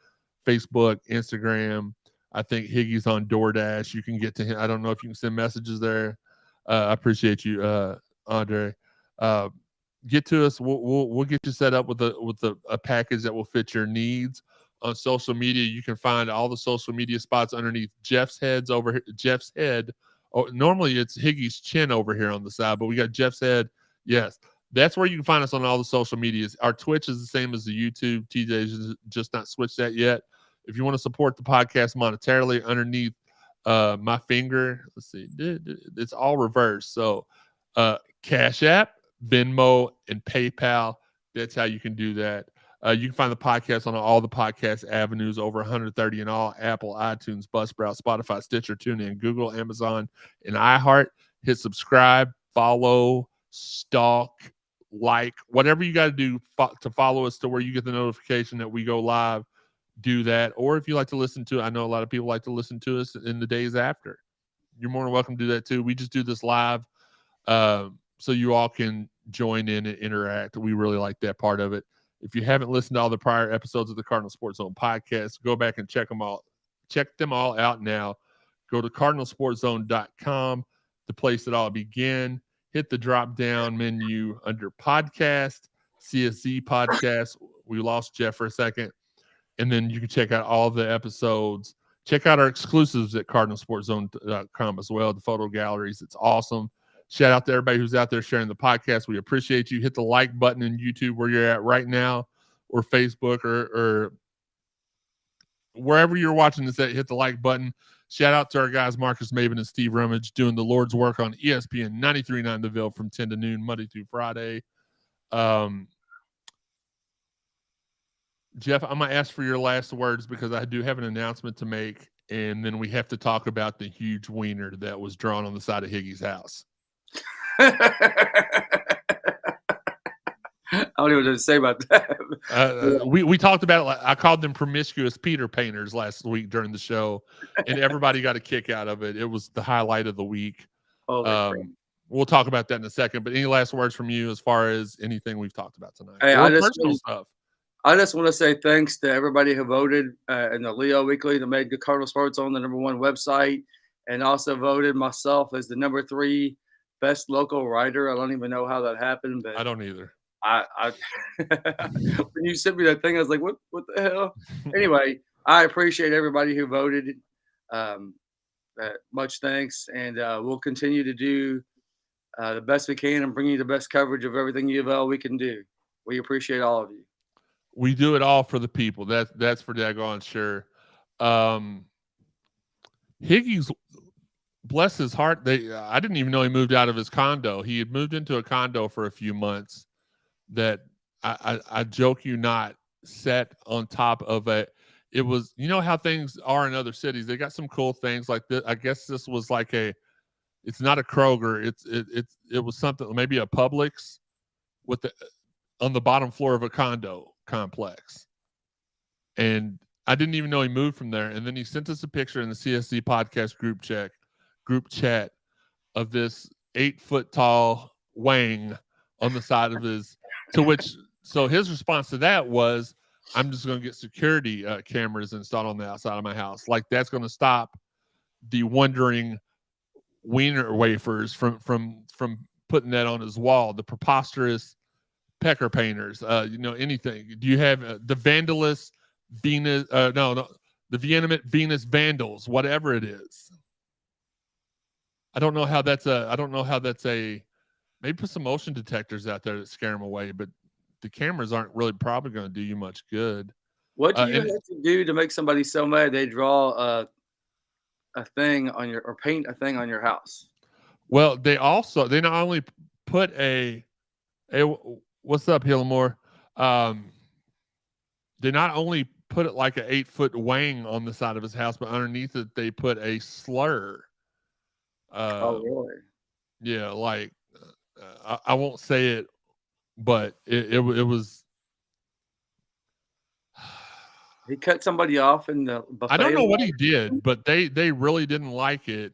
Facebook, Instagram. I think Higgy's on DoorDash. You can get to him. I don't know if you can send messages there. I appreciate you, Andre. Get to us. We'll get you set up with a package that will fit your needs. On social media, you can find all the social media spots underneath Jeff's head. Oh, normally it's Higgy's chin over here on the side, but we got Jeff's head. Yes, that's where you can find us on all the social medias. Our Twitch is the same as the YouTube. TJ's just not switched that yet. If you want to support the podcast monetarily, underneath my finger, let's see, it's all reversed. So Cash App, Venmo, and PayPal. That's how you can do that. You can find the podcast on all the podcast avenues, over 130 in all: Apple, iTunes, Buzzsprout, Spotify, Stitcher, TuneIn, Google, Amazon, and iHeart. Hit subscribe, follow, stalk, like, whatever you got to do to follow us to where you get the notification that we go live. Do that. Or if you like to listen to, I know a lot of people like to listen to us in the days after. You're more than welcome to do that too. We just do this live so you all can join in and interact. We really like that part of it. If you haven't listened to all the prior episodes of the Cardinal Sports Zone podcast, go back and check them all out now. Go to cardinalsportszone.com, the place that all begin. Hit the drop down menu under podcast, CSZ Podcast. We lost Jeff for a second. And then you can check out all the episodes. Check out our exclusives at cardinalsportszone.com as well, the photo galleries. It's awesome. Shout out to everybody who's out there sharing the podcast. We appreciate you. Hit the like button in YouTube where you're at right now, or Facebook, or wherever you're watching this at. Hit the like button. Shout out to our guys, Marcus Maven and Steve Rummage, doing the Lord's work on ESPN 93.9 The Ville from 10 to noon, Monday through Friday. Jeff, I'm going to ask for your last words because I do have an announcement to make, and then we have to talk about the huge wiener that was drawn on the side of Higgy's house. I don't even know what to say about that. We talked about it. Like, I called them promiscuous Peter painters last week during the show, and everybody got a kick out of it. It was the highlight of the week. We'll talk about that in a second, but any last words from you as far as anything we've talked about tonight? Hey, Stuff. I just want to say thanks to everybody who voted in the Leo Weekly that made the Cardinal Sports on the #1 website, and also voted myself as the #3 best local writer. I don't even know how that happened, but I don't either. I when you sent me that thing, I was like, what the hell? Anyway, I appreciate everybody who voted. Much thanks, and we'll continue to do the best we can and bring you the best coverage of everything UofL we can do. We appreciate all of you. We do it all for the people. That's for daggone sure. Higgy's, bless his heart. I didn't even know he moved out of his condo. He had moved into a condo for a few months that I joke you not, set on top of it. It was, you know how things are in other cities. They got some cool things like this. I guess this was like it's not a Kroger. It was something, maybe a Publix on the bottom floor of a condo complex. And I didn't even know he moved from there. And then he sent us a picture in the CSZ Podcast group chat of this 8-foot tall wang on the side of his, so his response to that was, I'm just going to get security cameras installed on the outside of my house. Like, that's going to stop the wandering wiener wafers from putting that on his wall. The preposterous pecker painters, anything. Do you have the vandalous Venus? The vehement Venus vandals, whatever it is. I don't know how that's a. Maybe put some motion detectors out there that scare them away, but the cameras aren't really probably going to do you much good. What do you have to do to make somebody so mad they draw a thing on or paint a thing on your house? Well, they not only put What's up, Hillamore? They not only put it like an 8-foot wang on the side of his house, but underneath it they put a slur. Oh, really? Yeah, like I won't say it, but it was. He cut somebody off in the buffet. I don't know what he did, but they really didn't like it,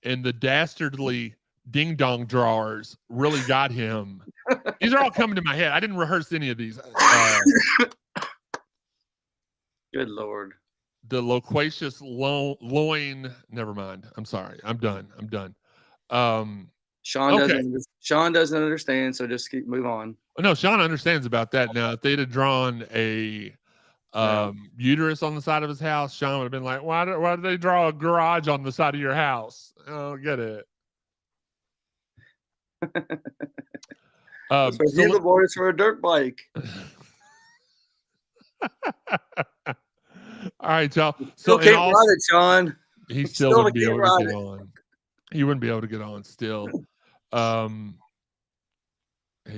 and the dastardly ding dong drawers really got him. These are all coming to my head. I didn't rehearse any of these. Good Lord. The loquacious loin. Never mind. I'm sorry. I'm done. Sean okay. doesn't understand, so just move on. No, Sean understands about that. Now, if they'd have drawn a uterus on the side of his house, Sean would have been like, why did they draw a garage on the side of your house? I don't get it. The boys for a dirt bike. All right, y'all. Still can't ride it, Sean. He still wouldn't be able to get on. He wouldn't be able to get on still. Hey,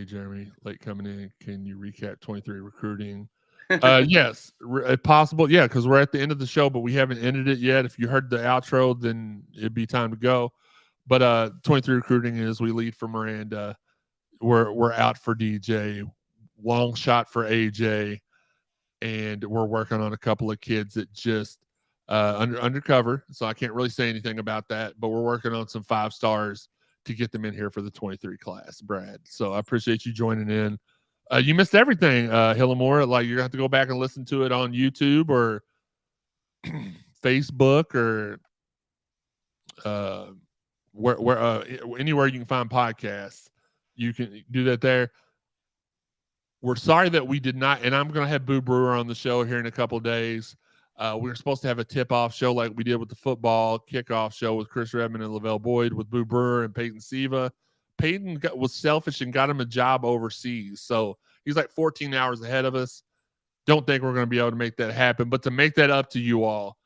Jeremy, late coming in. Can you recap 23 recruiting? Yes, if possible. Yeah, because we're at the end of the show, but we haven't ended it yet. If you heard the outro, then it'd be time to go. But 23 recruiting is we lead for Miranda. We're out for DJ. Long shot for AJ. And we're working on a couple of kids that just undercover. So I can't really say anything about that. But we're working on some 5 stars to get them in here for the 23 class, Brad. So I appreciate you joining in. You missed everything, Hillamore. Like, you're going to have to go back and listen to it on YouTube or Facebook or where anywhere you can find podcasts. You can do that there. We're sorry that we did not, and I'm going to have Boo Brewer on the show here in a couple of days. We were supposed to have a tip-off show like we did with the football kickoff show with Chris Redmond and Lavelle Boyd with Boo Brewer and Peyton Siva. Peyton was selfish and got him a job overseas. So he's like 14 hours ahead of us. Don't think we're going to be able to make that happen. But to make that up to you all,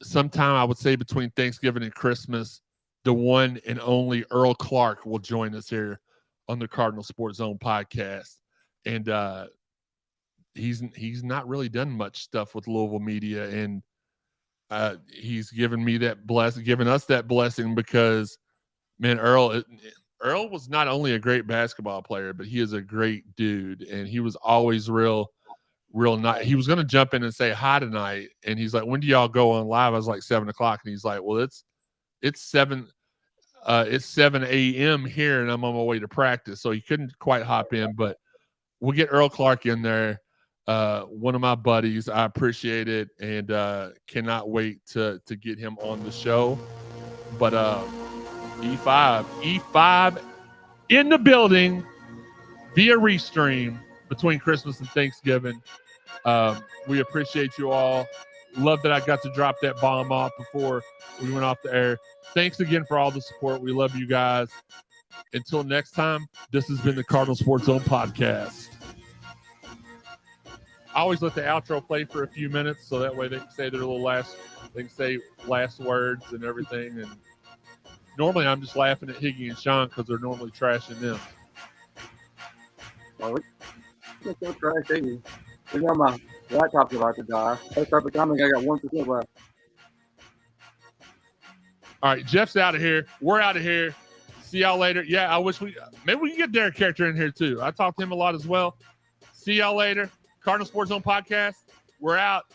sometime I would say between Thanksgiving and Christmas, the one and only Earl Clark will join us here on the Cardinal Sports Zone podcast. And he's not really done much stuff with Louisville media. And he's given me that giving us that blessing because, man, Earl was not only a great basketball player, but he is a great dude. And he was always real nice. He was going to jump in and say hi tonight. And he's like, when do y'all go on live? I was like 7:00. And he's like, well, it's 7 a.m. here and I'm on my way to practice. So he couldn't quite hop in, but we'll get Earl Clark in there. One of my buddies. I appreciate it and cannot wait to get him on the show. But E5 in the building via restream between Christmas and Thanksgiving. We appreciate you all. Love that I got to drop that bomb off before we went off the air. Thanks again for all the support. We love you guys. Until next time, this has been the Cardinal Sports Zone podcast. I always let the outro play for a few minutes so that way they can say their little last words and everything. And normally I'm just laughing at Higgy and Sean because they're normally trashing them. Oh, it's so trash, Higgy. You know my laptop's about to die. That's perfect timing. I got 1% left. All right, Jeff's out of here. We're out of here. See y'all later. Yeah, I wish maybe we can get Derek Character in here too. I talked to him a lot as well. See y'all later. Cardinal Sports Zone podcast. We're out.